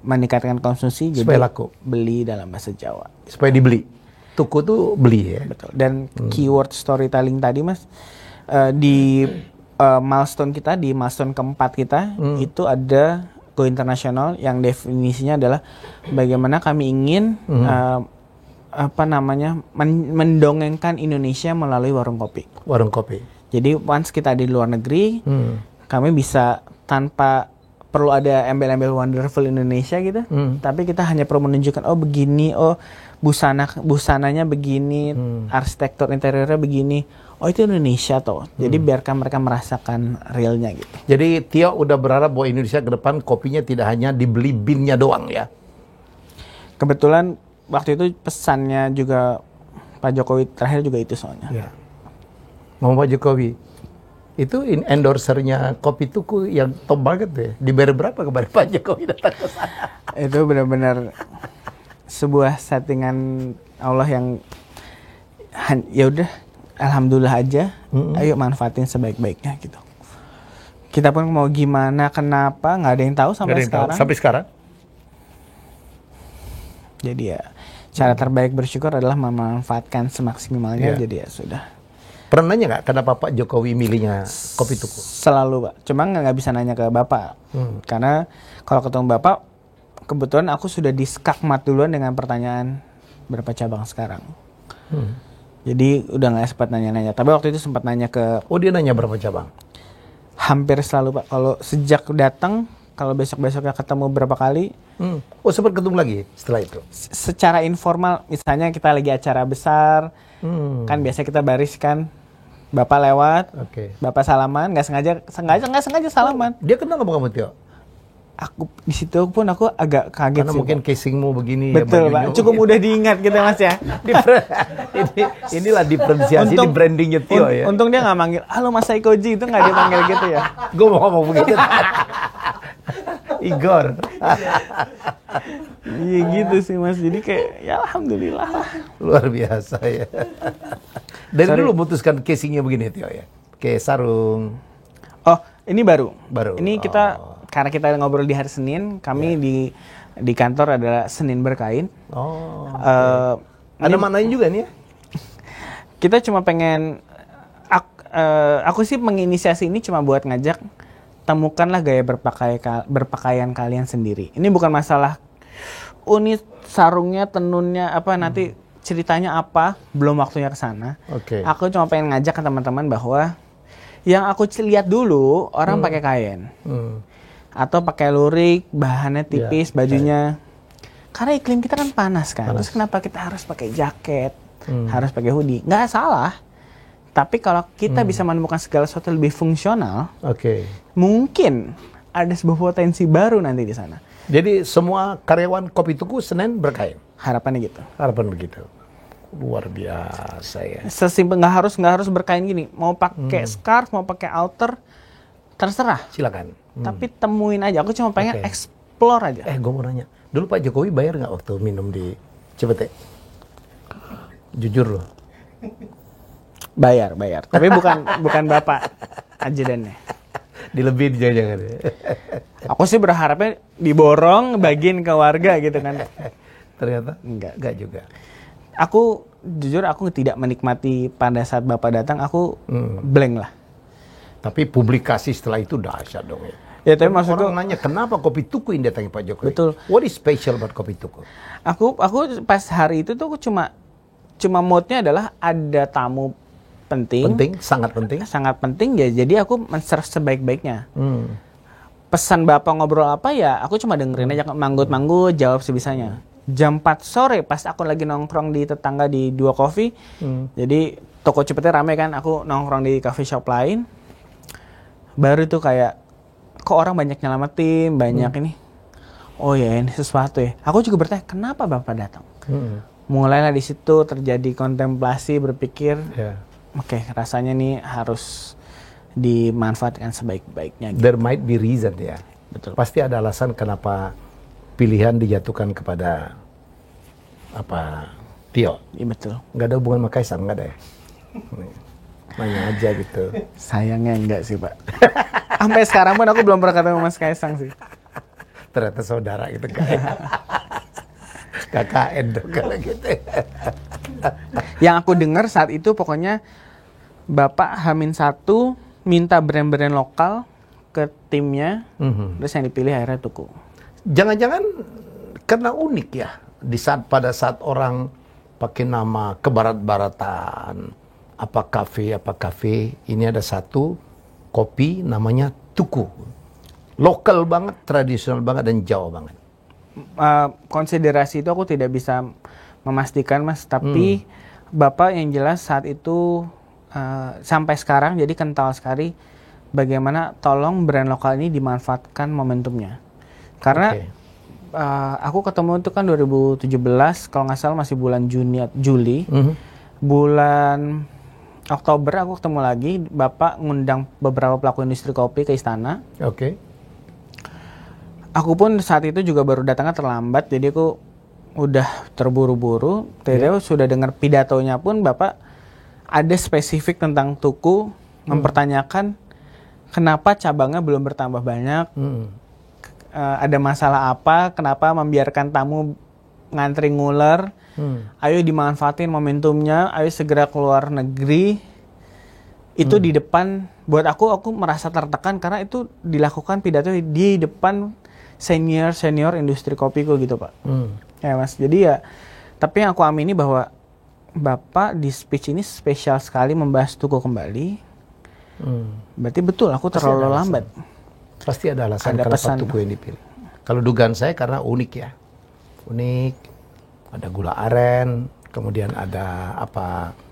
meningkatkan konsumsi. Supaya jadi laku. Beli dalam bahasa Jawa. Supaya dibeli. Tuku tuh beli ya. Betul. Dan keyword storytelling tadi Mas, di milestone kita, di milestone keempat kita, itu ada Go International yang definisinya adalah bagaimana kami ingin mendongengkan Indonesia melalui warung kopi. Warung kopi. Jadi once kita di luar negeri, kami bisa tanpa perlu ada embel-embel wonderful Indonesia gitu, tapi kita hanya perlu menunjukkan begini, busananya begini, arsitektur interiornya begini, itu Indonesia toh. Jadi biarkan mereka merasakan realnya gitu. Jadi Tio udah berharap bahwa Indonesia ke depan kopinya tidak hanya dibeli binnya doang ya. Kebetulan waktu itu pesannya juga Pak Jokowi terakhir juga itu soalnya. Ngomong Pak Jokowi, itu endorsernya Kopi Tuku yang top banget deh. Dibayar berapa kemarin Pak Jokowi datang ke sana? Itu benar-benar sebuah settingan Allah yang ya udah, alhamdulillah aja. Ayo manfaatin sebaik-baiknya gitu. Kita pun mau gimana, kenapa, nggak ada yang tahu sampai sekarang. Sampai sekarang. Jadi ya cara terbaik bersyukur adalah memanfaatkan semaksimalnya. Jadi ya sudah. Pernah nanya nggak kenapa Pak Jokowi milihnya Kopi Tuku? Selalu Pak. Cuma nggak bisa nanya ke Bapak. Karena kalau ketemu Bapak, kebetulan aku sudah diskakmat duluan dengan pertanyaan berapa cabang sekarang. Jadi udah nggak sempat nanya-nanya. Tapi waktu itu sempat nanya ke... Oh, dia nanya berapa cabang? Hampir selalu Pak. Kalau sejak datang, kalau besok-besoknya ketemu berapa kali. Oh, sempat ketemu lagi setelah itu? Secara informal, misalnya kita lagi acara besar, kan biasa kita baris kan, Bapak lewat, Bapak salaman, nggak sengaja salaman. Dia kenal sama kamu Tio? Aku di situ pun aku agak kaget. Karena sih, mungkin Pak. casingmu begini. Betul ya, Pak, cukup mudah diingat gitu Mas ya. Inilah diferensiasi di brandingnya Tio ya. Untung dia nggak manggil, halo Mas Saikoji, itu nggak dia panggil gitu ya. Gue mau ngomong begitu. Igor. Iya gitu sih Mas, jadi kayak ya alhamdulillah lah. Luar biasa ya. Dari dulu memutuskan casingnya begini Tio ya? Kayak sarung. Oh, ini baru. Baru. Ini kita, karena kita ngobrol di hari Senin, kami di kantor adalah Senin Berkain. Oh. Ini- Ada maknanya juga nih ya? Kita cuma pengen, aku sih menginisiasi ini cuma buat ngajak, temukanlah gaya berpakaian kalian sendiri. Ini bukan masalah, ini sarungnya, tenunnya, apa nanti ceritanya apa, belum waktunya ke sana. Oke. Aku cuma pengen ngajak ke teman-teman bahwa yang aku lihat dulu orang pakai kain atau pakai lurik, bahannya tipis, bajunya. Karena iklim kita kan panas kan. Terus kenapa kita harus pakai jaket, harus pakai hoodie? Nggak salah. Tapi kalau kita bisa menemukan segala sesuatu lebih fungsional, Oke. mungkin ada sebuah potensi baru nanti di sana. Jadi semua karyawan Kopi Tuku Senin berkain. Harapannya gitu. Harapan begitu. Luar biasa ya. Sesimpel nggak harus berkain gini. Mau pakai scarf, mau pakai outer, terserah. Silakan. Tapi temuin aja. Aku cuma pengen explore aja. Gue mau nanya. Dulu Pak Jokowi bayar nggak waktu minum di Cipete? Jujur loh. Bayar. Tapi bukan bapak ajudannya. Dilebih jangan-jangan. Aku sih berharapnya diborong, bagiin ke warga gitu kan. Ternyata Enggak juga. Aku jujur aku tidak menikmati pada saat bapak datang. Aku blank lah. Tapi publikasi setelah itu dahsyat dong ya. Ya tapi maksudku, Orang nanya kenapa Kopi Tuku yang datangi Pak Jokowi? Betul. What is special about Kopi Tuku? aku pas hari itu tuh aku cuma moodnya adalah ada tamu penting, sangat penting ya. Jadi aku men-serve sebaik-baiknya. Pesan bapak ngobrol apa ya, aku cuma dengerin aja, manggut-manggut, jawab sebisanya. Jam 4 sore pas aku lagi nongkrong di tetangga di Dua Coffee, jadi toko Cipete rame kan, aku nongkrong di coffee shop lain, baru tuh kayak, kok orang banyak nyelamatin, banyak ini. Oh ya ini sesuatu ya. Aku juga bertanya, kenapa bapak datang? Mulailah di situ terjadi kontemplasi, berpikir, oke, rasanya nih harus dimanfaatkan sebaik-baiknya. Gitu. There might be reason ya. Betul. Pasti ada alasan kenapa pilihan dijatuhkan kepada Tio. Iya betul. Nggak ada hubungan sama Kaisang, nggak ada ya? Nanya aja gitu. Sayangnya enggak sih Pak. Sampai sekarang pun aku belum pernah ketemu Mas Kaisang sih. Ternyata saudara gitu kayak. KKN dong kalau gitu. Yang aku dengar saat itu pokoknya Bapak H-1 minta brand-brand lokal ke timnya, terus yang dipilih akhirnya Tuku. Jangan-jangan karena unik ya, pada saat orang pakai nama kebarat-baratan, apa kafe, ini ada satu kopi namanya Tuku. Lokal banget, tradisional banget, dan Jawa banget. Konsiderasi itu aku tidak bisa memastikan Mas, tapi Bapak yang jelas saat itu sampai sekarang jadi kental sekali bagaimana tolong brand lokal ini dimanfaatkan momentumnya. Karena aku ketemu itu kan 2017, kalau nggak salah masih bulan Juli. Bulan Oktober aku ketemu lagi, Bapak ngundang beberapa pelaku industri kopi ke istana. Aku pun saat itu juga baru datangnya terlambat, jadi aku udah terburu-buru. Sudah dengar pidatonya pun Bapak ada spesifik tentang Tuku, mempertanyakan kenapa cabangnya belum bertambah banyak, ada masalah apa, kenapa membiarkan tamu ngantri nguler, ayo dimanfaatin momentumnya, ayo segera keluar negeri. Itu di depan, buat aku merasa tertekan karena itu dilakukan pidato di depan senior industri kopiku gitu Pak. Ya Mas, jadi ya, tapi yang aku amini bahwa Bapak di speech ini spesial sekali membahas Tuku kembali. Berarti betul aku terlalu lambat. Pasti ada alasan Ada kenapa pesan. Tuku yang dipilih. Kalau dugaan saya karena unik ya. Unik, ada gula aren, kemudian ada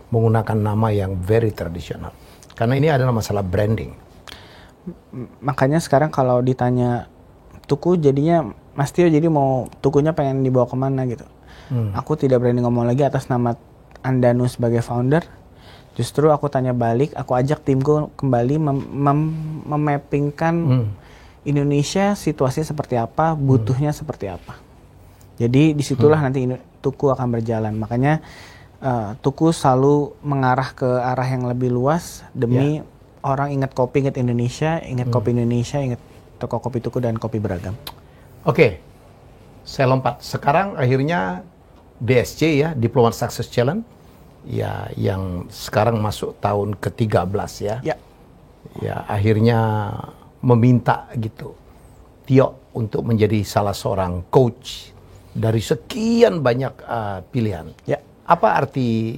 menggunakan nama yang very tradisional. Karena ini adalah masalah branding. Makanya sekarang kalau ditanya Tuku jadinya Mas Tio jadi mau Tukunya pengen dibawa kemana gitu. Aku tidak berani ngomong lagi atas nama Andanu sebagai founder. Justru aku tanya balik, aku ajak timku kembali memappingkan Indonesia situasinya seperti apa, butuhnya seperti apa. Jadi disitulah nanti Tuku akan berjalan. Makanya Tuku selalu mengarah ke arah yang lebih luas demi orang ingat kopi, ingat Indonesia, kopi Indonesia, ingat toko kopi Tuku dan kopi beragam. Oke, saya lompat. Sekarang akhirnya DSC ya, Diplomat Success Challenge, ya yang sekarang masuk tahun ke-13 ya. Ya akhirnya meminta gitu Tio untuk menjadi salah seorang coach dari sekian banyak pilihan. Apa arti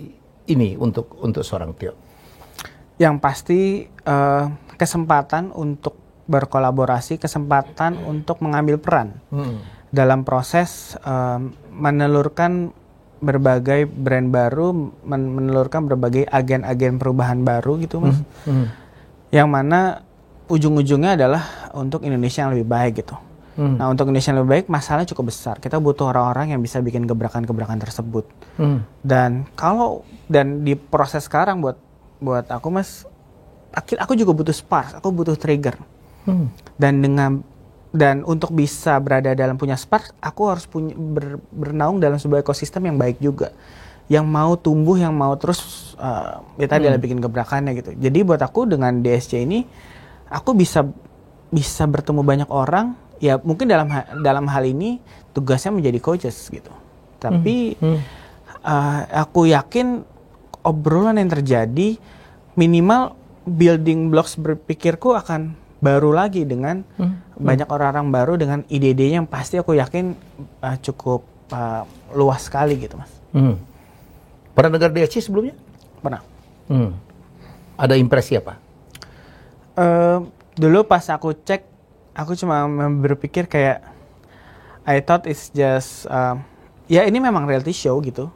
ini untuk seorang Tio? Yang pasti kesempatan untuk berkolaborasi, kesempatan untuk mengambil peran dalam proses menelurkan berbagai brand baru, menelurkan berbagai agen-agen perubahan baru gitu Mas. Yang mana ujung-ujungnya adalah untuk Indonesia yang lebih baik gitu. Nah untuk Indonesia yang lebih baik masalahnya cukup besar. Kita butuh orang-orang yang bisa bikin gebrakan-gebrakan tersebut. Dan di proses sekarang buat aku Mas, aku juga butuh spark, aku butuh trigger. Dan untuk bisa berada dalam punya spark, aku harus bernaung dalam sebuah ekosistem yang baik juga, yang mau tumbuh, yang mau terus tadi adalah bikin gebrakannya gitu. Jadi buat aku dengan DSC ini, aku bisa bertemu banyak orang. Ya mungkin dalam hal ini tugasnya menjadi coaches gitu. Tapi aku yakin obrolan yang terjadi minimal building blocks berpikirku akan baru lagi dengan banyak orang-orang baru dengan ide-idenya yang pasti aku yakin cukup luas sekali gitu Mas. Pernah dengar DSC sebelumnya? Pernah. Ada impresi apa? Dulu pas aku cek, aku cuma berpikir kayak I thought it's just ya ini memang reality show gitu.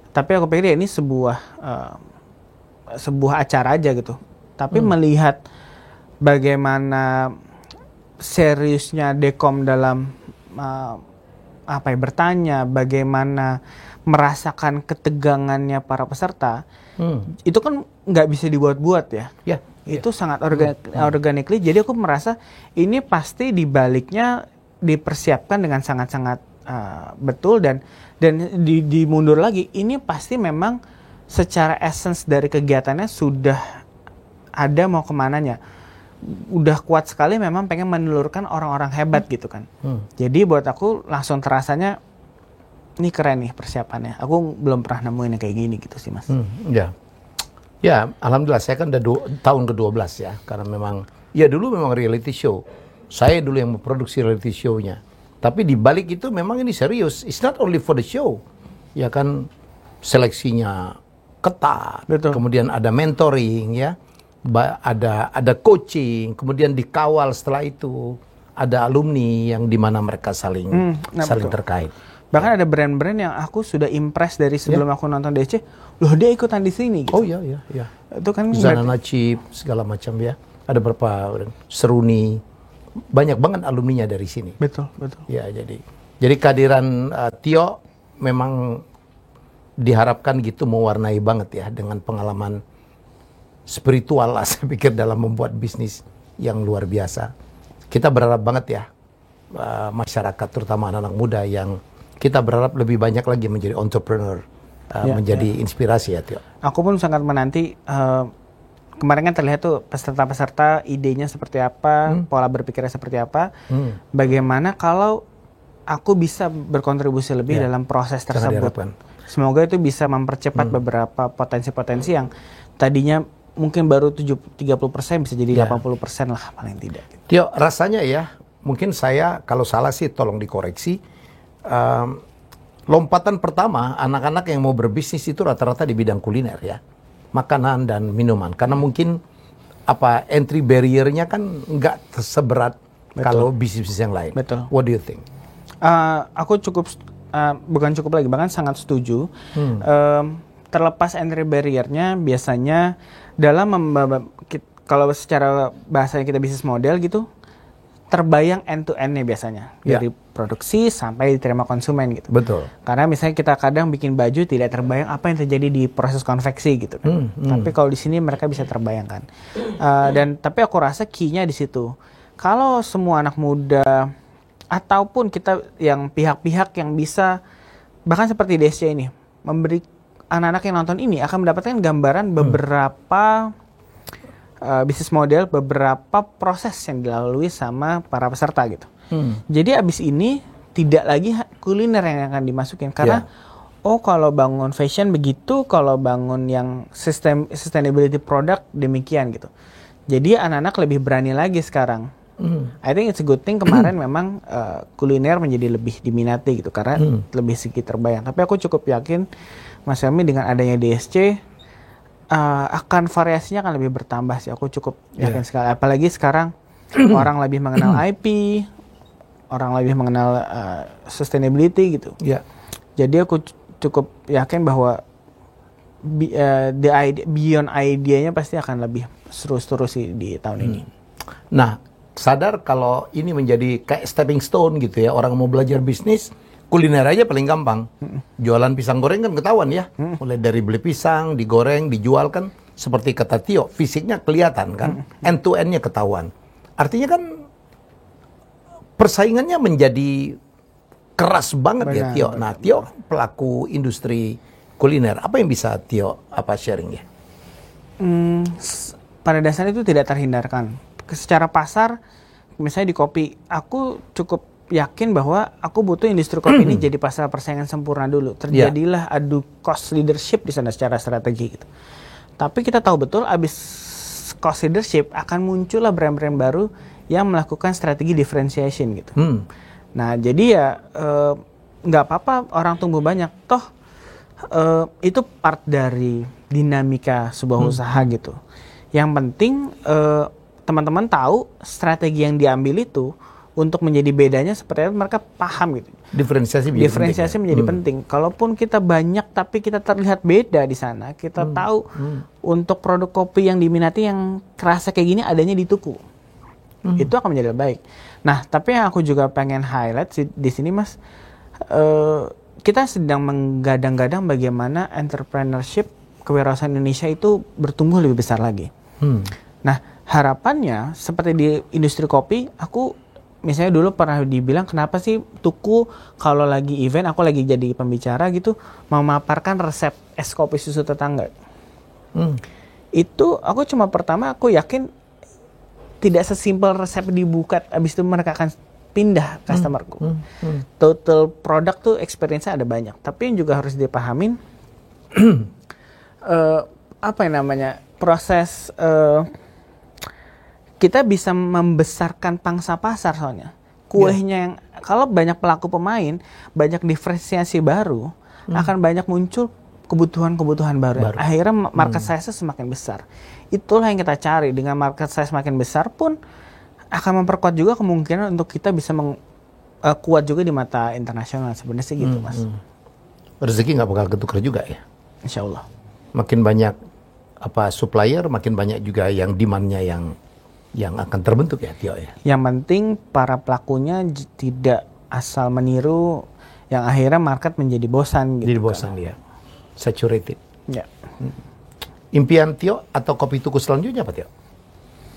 Tapi aku pikir ya ini sebuah acara aja gitu. Tapi melihat bagaimana seriusnya Dekom dalam bertanya, bagaimana merasakan ketegangannya para peserta, itu kan nggak bisa dibuat-buat ya. Itu sangat organically. Jadi aku merasa ini pasti dibaliknya dipersiapkan dengan sangat-sangat betul dan dimundur lagi. Ini pasti memang secara essence dari kegiatannya sudah ada mau kemananya. Udah kuat sekali memang pengen menelurkan orang-orang hebat gitu kan. Jadi buat aku langsung terasanya ini keren nih persiapannya. Aku belum pernah nemuin yang kayak gini gitu sih Mas. Ya, alhamdulillah saya kan udah tahun ke-12 ya, karena memang dulu memang reality show. Saya dulu yang memproduksi reality show-nya. Tapi di balik itu memang ini serius. It's not only for the show. Ya kan seleksinya ketat. Betul. Kemudian ada mentoring ya. Ada coaching, kemudian dikawal setelah itu. Ada alumni yang dimana mereka saling terkait. Bahkan ada brand-brand yang aku sudah impress dari sebelum aku nonton DC, loh dia ikutan di sini. Gitu. Oh iya. Itu kan Zanana Chip, segala macam ya. Ada berapa Seruni, banyak banget alumninya dari sini. Betul. Ya jadi kehadiran Tio memang diharapkan gitu mewarnai banget ya dengan pengalaman spiritual lah saya pikir dalam membuat bisnis yang luar biasa. Kita berharap banget ya masyarakat terutama anak-anak muda yang kita berharap lebih banyak lagi menjadi entrepreneur, menjadi inspirasi ya Tio. Aku pun sangat menanti, kemarin kan terlihat tuh peserta-peserta idenya seperti apa, pola berpikirnya seperti apa, bagaimana kalau aku bisa berkontribusi lebih dalam proses tersebut. Semoga itu bisa mempercepat beberapa potensi-potensi yang tadinya mungkin baru 30% bisa jadi 80% lah paling tidak. Tio, rasanya ya, mungkin saya kalau salah sih tolong dikoreksi. Lompatan pertama anak-anak yang mau berbisnis itu rata-rata di bidang kuliner ya, makanan dan minuman, karena mungkin entry barrier-nya kan nggak seberat kalau bisnis yang lain. Betul. What do you think? Aku bukan cukup lagi, bahkan sangat setuju. Terlepas entry barrier-nya, biasanya dalam kalau secara bahasanya kita bisnis model gitu, terbayang end to end-nya biasanya dari produksi sampai diterima konsumen gitu. Betul. Karena misalnya kita kadang bikin baju tidak terbayang apa yang terjadi di proses konveksi gitu kan. Tapi kalau di sini mereka bisa terbayangkan. Tapi aku rasa key-nya di situ. Kalau semua anak muda ataupun kita yang pihak-pihak yang bisa bahkan seperti DSC ini memberi anak-anak yang nonton ini akan mendapatkan gambaran beberapa bisnis model, beberapa proses yang dilalui sama para peserta gitu. Jadi abis ini tidak lagi kuliner yang akan dimasukin karena kalau bangun fashion begitu, kalau bangun yang sustainability product demikian gitu. Jadi anak-anak lebih berani lagi sekarang. I think it's a good thing kemarin memang kuliner menjadi lebih diminati gitu karena lebih sedikit terbayang. Tapi aku cukup yakin Mas Helmi dengan adanya DSC akan variasinya akan lebih bertambah sih. Aku cukup yakin sekali. Apalagi sekarang orang lebih mengenal IP, orang lebih mengenal sustainability gitu. Jadi aku cukup yakin bahwa beyond idenya pasti akan lebih seru-seru sih di tahun ini. Nah, sadar kalau ini menjadi kayak stepping stone gitu ya. Orang mau belajar bisnis, kuliner aja paling gampang. Jualan pisang goreng kan ketahuan ya. Mulai dari beli pisang, digoreng, dijual kan. Seperti kata Tio, fisiknya kelihatan kan. End to end-nya ketahuan. Artinya kan persaingannya menjadi keras banget ya Tio. Nah, Tio pelaku industri kuliner. Apa yang bisa Tio sharing ya? Pada dasarnya itu tidak terhindarkan. Secara pasar, misalnya di kopi, aku cukup yakin bahwa aku butuh industri kopi ini jadi pasar persaingan sempurna dulu. Terjadilah adu cost leadership di sana secara strategi gitu. Tapi kita tahu betul abis cost leadership akan muncullah brand-brand baru yang melakukan strategi differentiation gitu. Nah jadi ya nggak apa-apa orang tumbuh banyak. Toh itu part dari dinamika sebuah usaha gitu. Yang penting teman-teman tahu strategi yang diambil itu untuk menjadi bedanya seperti apa, mereka paham gitu. Diferensiasi menjadi penting. Kalaupun kita banyak tapi kita terlihat beda di sana, kita tahu untuk produk kopi yang diminati yang kerasa kayak gini adanya di tuku. Itu akan menjadi lebih baik. Nah, tapi yang aku juga pengen highlight di sini Mas, kita sedang menggadang-gadang bagaimana entrepreneurship kewirausahaan Indonesia itu bertumbuh lebih besar lagi. Nah, harapannya seperti di industri kopi, aku misalnya dulu pernah dibilang kenapa sih tuku kalau lagi event, aku lagi jadi pembicara gitu, memaparkan resep es kopi susu tetangga. Itu aku cuma pertama aku yakin tidak sesimpel resep dibuka, abis itu mereka akan pindah customerku. Total product tuh experience-nya ada banyak, tapi yang juga harus dipahamin proses kita bisa membesarkan pangsa pasar soalnya. Kuehnya yang kalau banyak pelaku pemain, banyak diferensiasi baru, akan banyak muncul kebutuhan-kebutuhan baru. Akhirnya market size semakin besar. Itulah yang kita cari. Dengan market size semakin besar pun akan memperkuat juga kemungkinan untuk kita bisa kuat juga di mata internasional. Sebenarnya sih gitu, Mas. Rezeki nggak bakal ketukar juga ya? Insya Allah. Makin banyak supplier, makin banyak juga yang demand-nya yang akan terbentuk ya Tio ya. Yang penting para pelakunya tidak asal meniru yang akhirnya market menjadi bosan gitu. Jadi bosan dia. Saturated. Ya. Impian Tio atau Kopi Tuku selanjutnya apa Tio?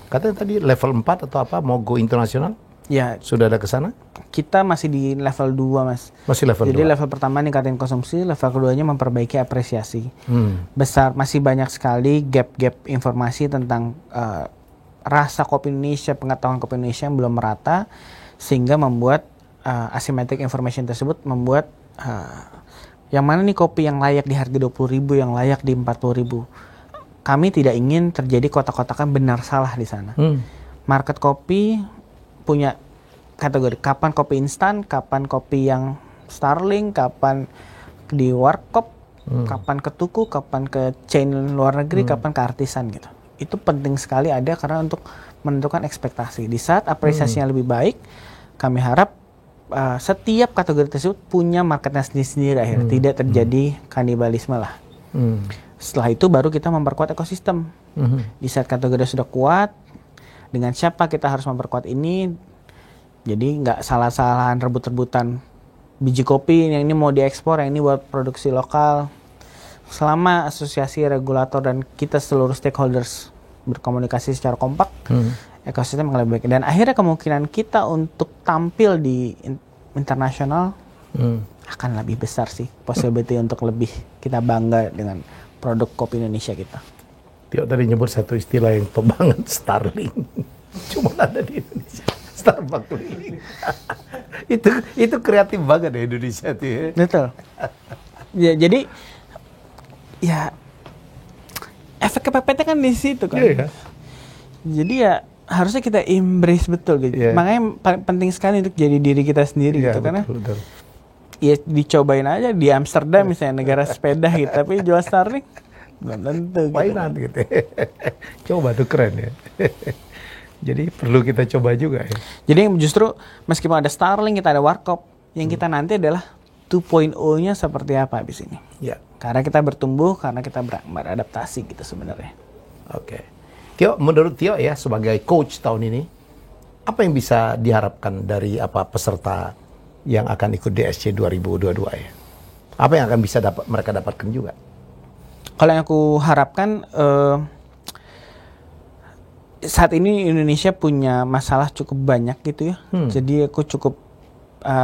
Katanya tadi level 4 atau apa mau go internasional? Ya. Sudah ada ke sana? Kita masih di level 2 Mas. Masih level 2. Jadi level pertama ningkatin konsumsi, level keduanya memperbaiki apresiasi. Besar, masih banyak sekali gap-gap informasi tentang rasa kopi Indonesia, pengetahuan kopi Indonesia yang belum merata, sehingga membuat asymmetric information tersebut membuat yang mana nih kopi yang layak di harga 20.000, yang layak di 40.000. Kami tidak ingin terjadi kotak-kotakan benar salah di sana. Market kopi punya kategori kapan kopi instan, kapan kopi yang Starling, kapan di warkop, kapan ke tuku, kapan ke chain luar negeri, kapan ke artisan gitu. Itu penting sekali ada karena untuk menentukan ekspektasi. Di saat apresiasinya lebih baik, kami harap setiap kategori tersebut punya marketnya sendiri-sendiri akhirnya. Tidak terjadi kanibalisme lah. Setelah itu baru kita memperkuat ekosistem. Di saat kategori sudah kuat, dengan siapa kita harus memperkuat ini, jadi nggak salah-salahan rebut-rebutan biji kopi, yang ini mau diekspor, yang ini buat produksi lokal. Selama asosiasi regulator dan kita seluruh stakeholders berkomunikasi secara kompak, ekosistem akan lebih baik. Dan akhirnya kemungkinan kita untuk tampil di internasional akan lebih besar sih possibility untuk lebih kita bangga dengan produk kopi Indonesia kita. Tio tadi nyebut satu istilah yang top banget, Starling. Cuma ada di Indonesia. Starbucks keliling. itu kreatif banget ya Indonesia tuh ya. Betul. Ya, jadi ya efek kepepetnya kan di situ kan. Iya. Jadi ya harusnya kita embrace betul gitu. Yeah. Makanya penting sekali untuk jadi diri kita sendiri gitu karena betul. ya dicobain aja di Amsterdam misalnya negara sepeda gitu, tapi jual Starling belum tentu. Why Gitu. not gitu. Coba tuh keren ya. Jadi perlu kita coba juga ya. Jadi justru meskipun ada Starling, kita ada Warkop, yang kita nanti adalah 2.0-nya seperti apa habis ini. Ya. Karena kita bertumbuh, karena kita beradaptasi gitu sebenarnya. Oke. Tio, menurut Tio ya sebagai coach tahun ini, apa yang bisa diharapkan dari peserta yang akan ikut DSC 2022 ya? Apa yang akan bisa mereka dapatkan juga? Kalau yang aku harapkan saat ini Indonesia punya masalah cukup banyak gitu ya. Jadi aku cukup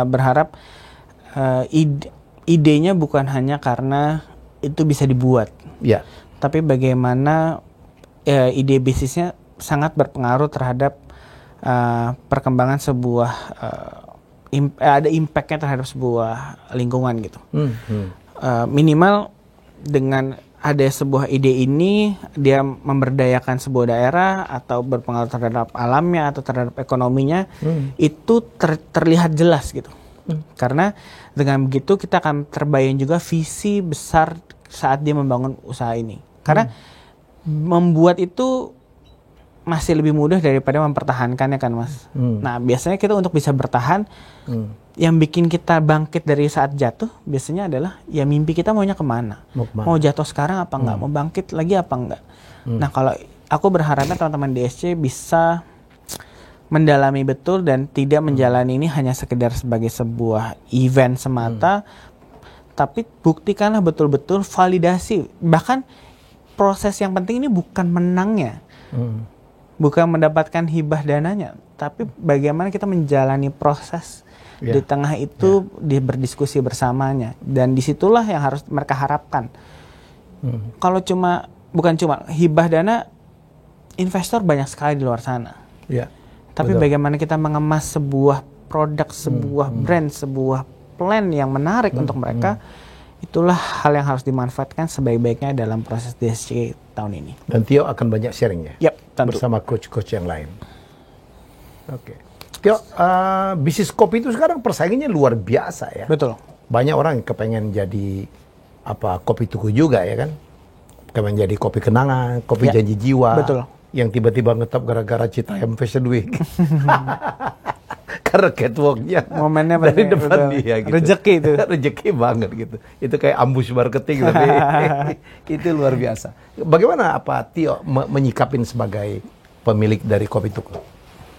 berharap idenya bukan hanya karena itu bisa dibuat. Ya. Tapi bagaimana ide bisnisnya sangat berpengaruh terhadap perkembangan sebuah ada impact-nya terhadap sebuah lingkungan gitu. Minimal dengan ada sebuah ide ini, dia memberdayakan sebuah daerah atau berpengaruh terhadap alamnya atau terhadap ekonominya, itu terlihat jelas gitu. Karena dengan begitu kita akan terbayang juga visi besar saat dia membangun usaha ini. Karena membuat itu masih lebih mudah daripada mempertahankannya kan Mas. Nah biasanya kita untuk bisa bertahan, yang bikin kita bangkit dari saat jatuh biasanya adalah ya mimpi kita maunya kemana. Mau jatuh sekarang apa enggak, mau bangkit lagi apa enggak. Nah kalau aku berharapnya teman-teman DSC bisa mendalami betul dan tidak menjalani ini hanya sekedar sebagai sebuah event semata, tapi buktikanlah betul-betul validasi. Bahkan proses yang penting ini bukan menangnya, bukan mendapatkan hibah dananya, tapi bagaimana kita menjalani proses di tengah itu, berdiskusi bersamanya, dan disitulah yang harus mereka harapkan. Kalau bukan cuma hibah dana, investor banyak sekali di luar sana. Tapi bagaimana kita mengemas sebuah produk, sebuah brand, sebuah plan yang menarik untuk mereka, itulah hal yang harus dimanfaatkan sebaik-baiknya dalam proses DSC tahun ini. Dan Tio akan banyak sharing ya? Tentu. Bersama coach-coach yang lain. Oke. Tio, bisnis kopi itu sekarang persaingannya luar biasa ya? Betul. Banyak orang yang kepengen jadi kopi tuku juga ya kan? Kepengen jadi kopi kenangan, kopi janji jiwa. Betul. Yang tiba-tiba ngetop gara-gara Citayam Fashion Week. Karena catwalknya momennya dari bener, depan betul. dia gitu. Rezeki itu. Rezeki banget gitu. Itu kayak ambush marketing tapi itu luar biasa. Bagaimana Tio menyikapin sebagai pemilik dari kopi tuku?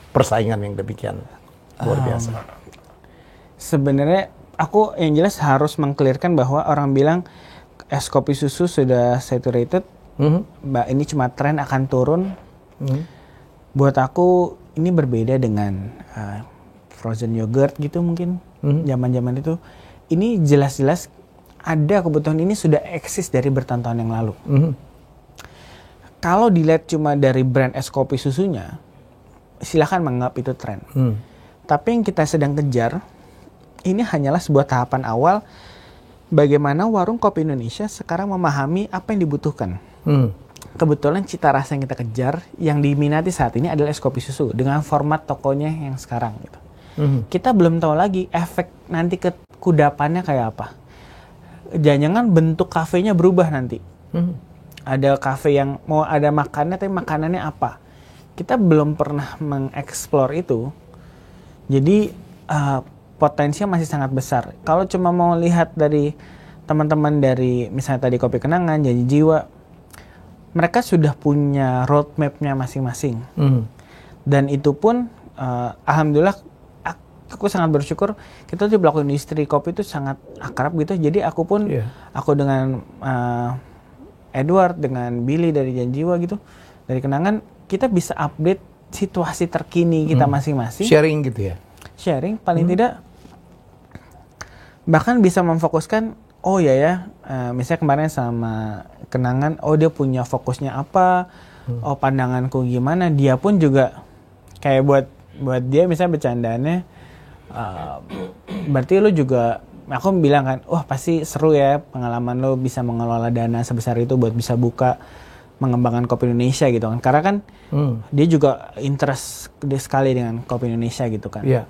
Persaingan yang demikian luar biasa. Sebenarnya aku yang jelas harus mengklirkan bahwa orang bilang es kopi susu sudah saturated, Mbak ini cuma tren akan turun. Buat aku ini berbeda dengan frozen yogurt gitu mungkin zaman-zaman itu. Ini jelas-jelas ada kebutuhan ini sudah eksis dari bertahun-tahun yang lalu. Kalau dilihat cuma dari brand es kopi susunya, silakan menganggap itu tren. Tapi yang kita sedang kejar ini hanyalah sebuah tahapan awal bagaimana warung kopi Indonesia sekarang memahami apa yang dibutuhkan. Kebetulan cita rasa yang kita kejar, yang diminati saat ini adalah es kopi susu dengan format tokonya yang sekarang gitu. Kita belum tahu lagi efek nanti ke kudapannya kayak apa. Jangan-jangan bentuk kafenya berubah nanti. Ada kafe yang mau ada makannya, tapi makanannya apa? Kita belum pernah mengeksplor itu. Jadi potensinya masih sangat besar. Kalau cuma mau lihat dari teman-teman dari misalnya tadi Kopi Kenangan, Janji Jiwa, mereka sudah punya roadmap-nya masing-masing. Dan itu pun alhamdulillah aku sangat bersyukur kita di pelaku industri kopi itu sangat akrab gitu. Jadi aku pun aku dengan Edward, dengan Billy dari Janji Jiwa gitu, dari Kenangan, kita bisa update situasi terkini kita masing-masing. Sharing gitu ya? Sharing, paling tidak Bahkan bisa memfokuskan, oh ya, misalnya kemarin sama Kenangan, oh dia punya fokusnya apa, oh pandanganku gimana, dia pun juga kayak buat dia misalnya bercandaannya, berarti lu juga, aku bilang kan, wah pasti seru ya pengalaman lu bisa mengelola dana sebesar itu buat bisa buka mengembangkan kopi Indonesia gitu kan, karena kan dia juga interest sekali dengan kopi Indonesia gitu kan. Iya.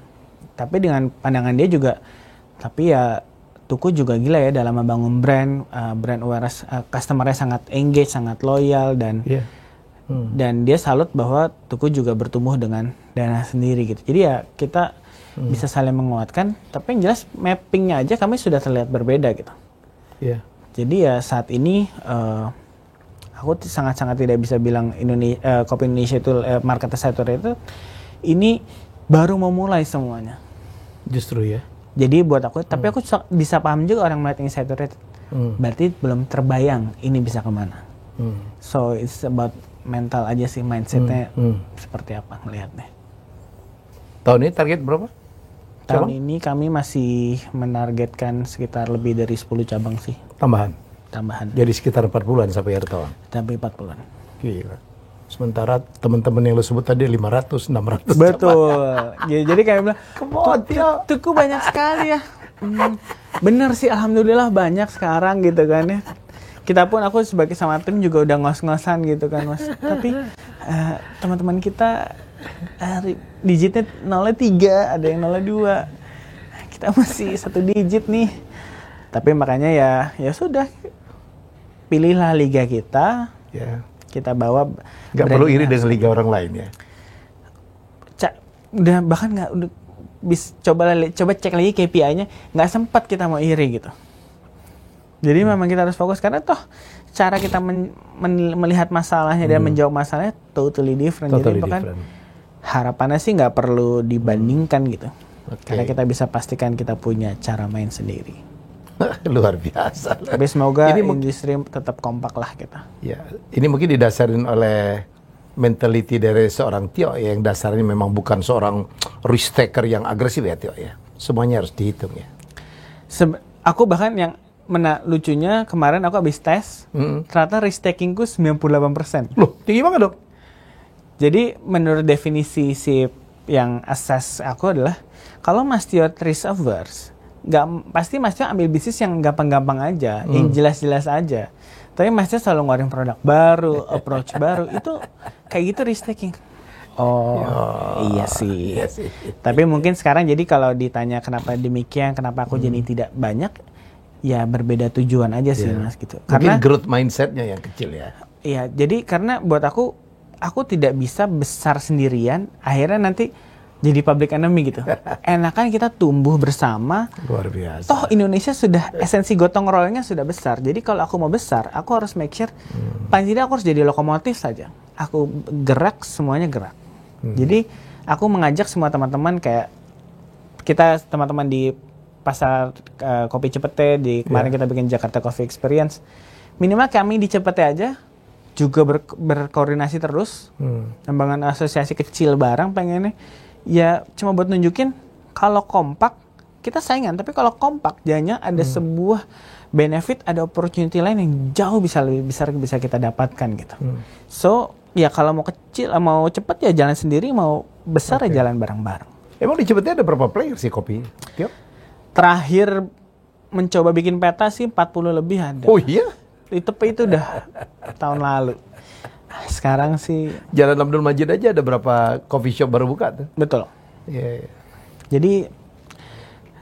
Tapi dengan pandangan dia juga, tapi ya Tuku juga gila ya dalam membangun brand awareness, customer-nya sangat engage, sangat loyal, dan dan dia salut bahwa Tuku juga bertumbuh dengan dana sendiri gitu. Jadi ya kita bisa saling menguatkan, tapi yang jelas mappingnya aja kami sudah terlihat berbeda gitu. Iya. Jadi ya saat ini aku sangat-sangat tidak bisa bilang kopi Indonesia itu market saturated. Ini baru mau mulai semuanya. Justru ya. Jadi buat aku, tapi aku bisa paham juga orang melihat ini saturated. Berarti belum terbayang ini bisa kemana. So it's about mental aja sih, mindsetnya seperti apa ngelihatnya. Tahun ini target berapa? Tahun ini kami masih menargetkan sekitar lebih dari 10 cabang sih. Tambahan. Jadi sekitar 40-an sampai akhir tahun. Sampai 40-an. Gila. Sementara teman-teman yang lo sebut tadi 500, 600. Betul. Jadi kayak bilang, Tuku banyak sekali ya. Bener sih, alhamdulillah banyak sekarang gitu kan ya. Kita pun, aku sebagai sama tim juga udah ngos-ngosan gitu kan Mas. Tapi teman-teman kita digitnya 0,3, ada yang 0,2. Kita masih 1 digit nih. Tapi makanya ya sudah, pilihlah liga kita. Ya. Kita bawa. Nggak perlu iri dengan liga orang lain ya. Udah bahkan nggak, udah coba cek lagi KPI-nya, nggak sempat kita mau iri gitu. Jadi memang kita harus fokus, karena toh cara kita melihat masalahnya dan menjawab masalahnya totally different. Jadi bahkan harapannya sih nggak perlu dibandingkan gitu. Karena kita bisa pastikan kita punya cara main sendiri. Luar biasa. Tapi semoga industri tetap kompak lah kita. Ya, ini mungkin didasarin oleh mentality dari seorang Tio yang dasarnya memang bukan seorang risk taker yang agresif ya Tio ya. Semuanya harus dihitung ya. Aku bahkan yang lucunya kemarin aku habis tes, ternyata risk takingku 98%. Loh, tinggi banget dong. Jadi menurut definisi si yang assess aku adalah, kalau Mas Tio risk averse, pasti Mas Tio ambil bisnis yang gampang-gampang aja, yang jelas-jelas aja. Tapi Mas Tio selalu ngeluarin produk baru, approach baru, itu kayak gitu risk taking. Iya sih. Tapi mungkin sekarang jadi kalau ditanya kenapa demikian, kenapa aku jadi tidak banyak, ya berbeda tujuan aja sih Mas gitu. Mungkin growth mindsetnya yang kecil ya. Iya, jadi karena buat aku tidak bisa besar sendirian, akhirnya nanti jadi public enemy gitu. Enakan kita tumbuh bersama. Luar biasa. Toh Indonesia sudah, esensi gotong royongnya sudah besar. Jadi kalau aku mau besar, aku harus make sure, paling tidak aku harus jadi lokomotif saja. Aku gerak, semuanya gerak. Jadi aku mengajak semua teman-teman, kayak kita teman-teman di pasar kopi Cepete, kemarin kita bikin Jakarta Coffee Experience. Minimal kami di Cepete aja juga berkoordinasi terus. Membangun asosiasi kecil bareng pengennya. Ya cuma buat nunjukin kalau kompak kita saingan, tapi kalau kompak jadinya ada sebuah benefit, ada opportunity lain yang jauh bisa lebih besar bisa kita dapatkan gitu. So ya kalau mau kecil, mau cepat ya jalan sendiri, mau besar ya jalan bareng-bareng. Emang di Cepetnya ada berapa player sih kopi? Tio? Terakhir mencoba bikin peta sih 40 lebih ada. Oh iya? Itu udah tahun lalu. Sekarang sih Jalan Abdul Majid aja ada berapa coffee shop baru buka tuh? betul. Iya. Jadi,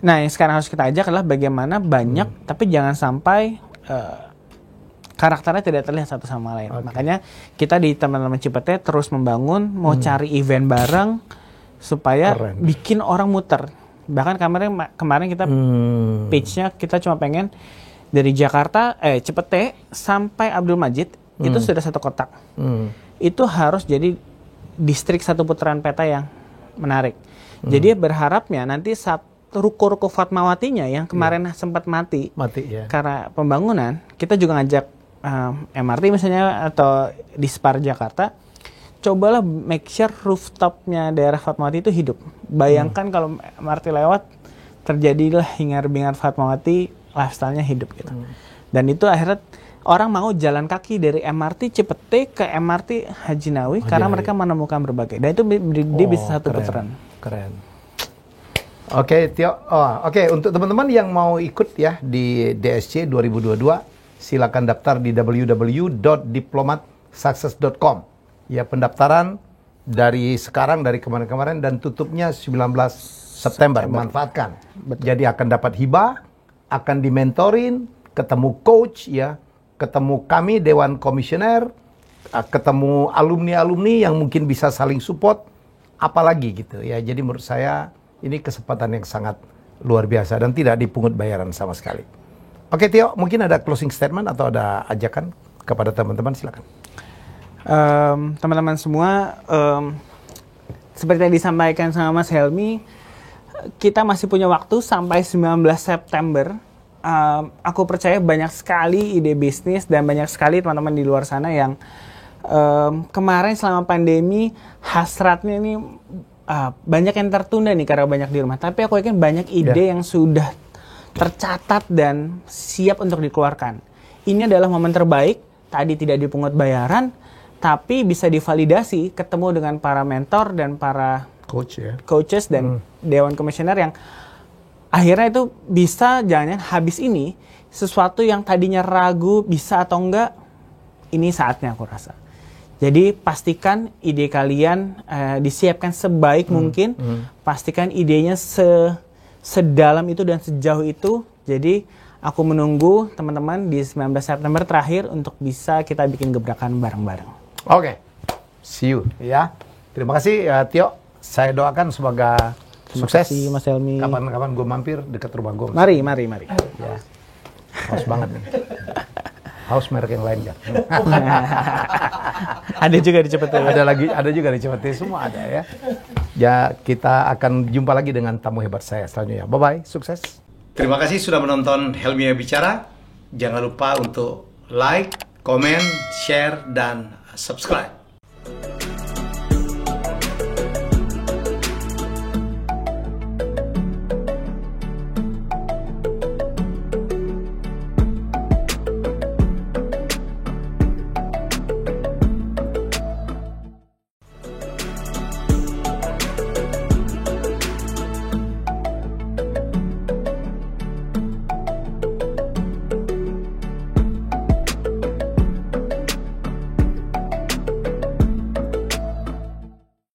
nah yang sekarang harus kita ajak adalah bagaimana banyak, tapi jangan sampai karakternya tidak terlihat satu sama lain. Makanya kita di teman-teman Cipete terus membangun, mau cari event bareng supaya bikin orang muter. Bahkan kemarin kita pitch-nya kita cuma pengen dari Jakarta, Cipete sampai Abdul Majid itu sudah satu kotak. Itu harus jadi distrik satu putaran peta yang menarik. Jadi berharapnya nanti ruko-ruko Fatmawatinya yang kemarin sempat mati Ya. karena pembangunan, kita juga ngajak MRT misalnya atau di Spar Jakarta, cobalah make sure rooftopnya daerah Fatmawati itu hidup. Bayangkan kalau MRT lewat, terjadilah hingar-bingar Fatmawati lifestyle-nya hidup gitu. Dan itu akhirnya orang mau jalan kaki dari MRT Cipete ke MRT Haji Nawawi karena mereka menemukan berbagai. Dan itu dia bisa satu putaran. Keren. Oke, Tio. Oke, untuk teman-teman yang mau ikut ya di DSC 2022, silakan daftar di www.diplomatsuccess.com. Ya, pendaftaran dari sekarang, dari kemarin-kemarin, dan tutupnya 19 September. Manfaatkan. Jadi akan dapat hibah, akan dimentorin, ketemu coach ya, ketemu kami Dewan Komisioner, ketemu alumni-alumni yang mungkin bisa saling support, apalagi gitu ya. Jadi menurut saya ini kesempatan yang sangat luar biasa dan tidak dipungut bayaran sama sekali. Oke Tio, mungkin ada closing statement atau ada ajakan kepada teman-teman, silakan. Teman-teman semua, seperti yang disampaikan sama Mas Helmi, kita masih punya waktu sampai 19 September. Aku percaya banyak sekali ide bisnis dan banyak sekali teman-teman di luar sana yang kemarin selama pandemi hasratnya ini banyak yang tertunda nih karena banyak di rumah. Tapi aku yakin banyak ide yang sudah tercatat dan siap untuk dikeluarkan. Ini adalah momen terbaik. Tadi tidak dipungut bayaran, tapi bisa divalidasi, ketemu dengan para mentor dan para coaches dan Dewan Komisioner yang akhirnya itu bisa jangan habis ini sesuatu yang tadinya ragu bisa atau enggak, ini saatnya aku rasa. Jadi pastikan ide kalian disiapkan sebaik mungkin, pastikan idenya sedalam itu dan sejauh itu. Jadi aku menunggu teman-teman di 19 September terakhir untuk bisa kita bikin gebrakan bareng-bareng. Oke, see you ya. Terima kasih Tio. Saya doakan semoga sukses. Terima kasih Mas Helmi. Kapan-kapan gue mampir dekat rumah gue. Mari. Ya. Haus banget nih. Haus merek yang lain kan. Ada juga di Cipete. Ada juga di Cipete, semua ada ya. Ya, kita akan jumpa lagi dengan tamu hebat saya selanjutnya. Bye bye, sukses. Terima kasih sudah menonton Helmi Bicara. Jangan lupa untuk like, komen, share dan subscribe.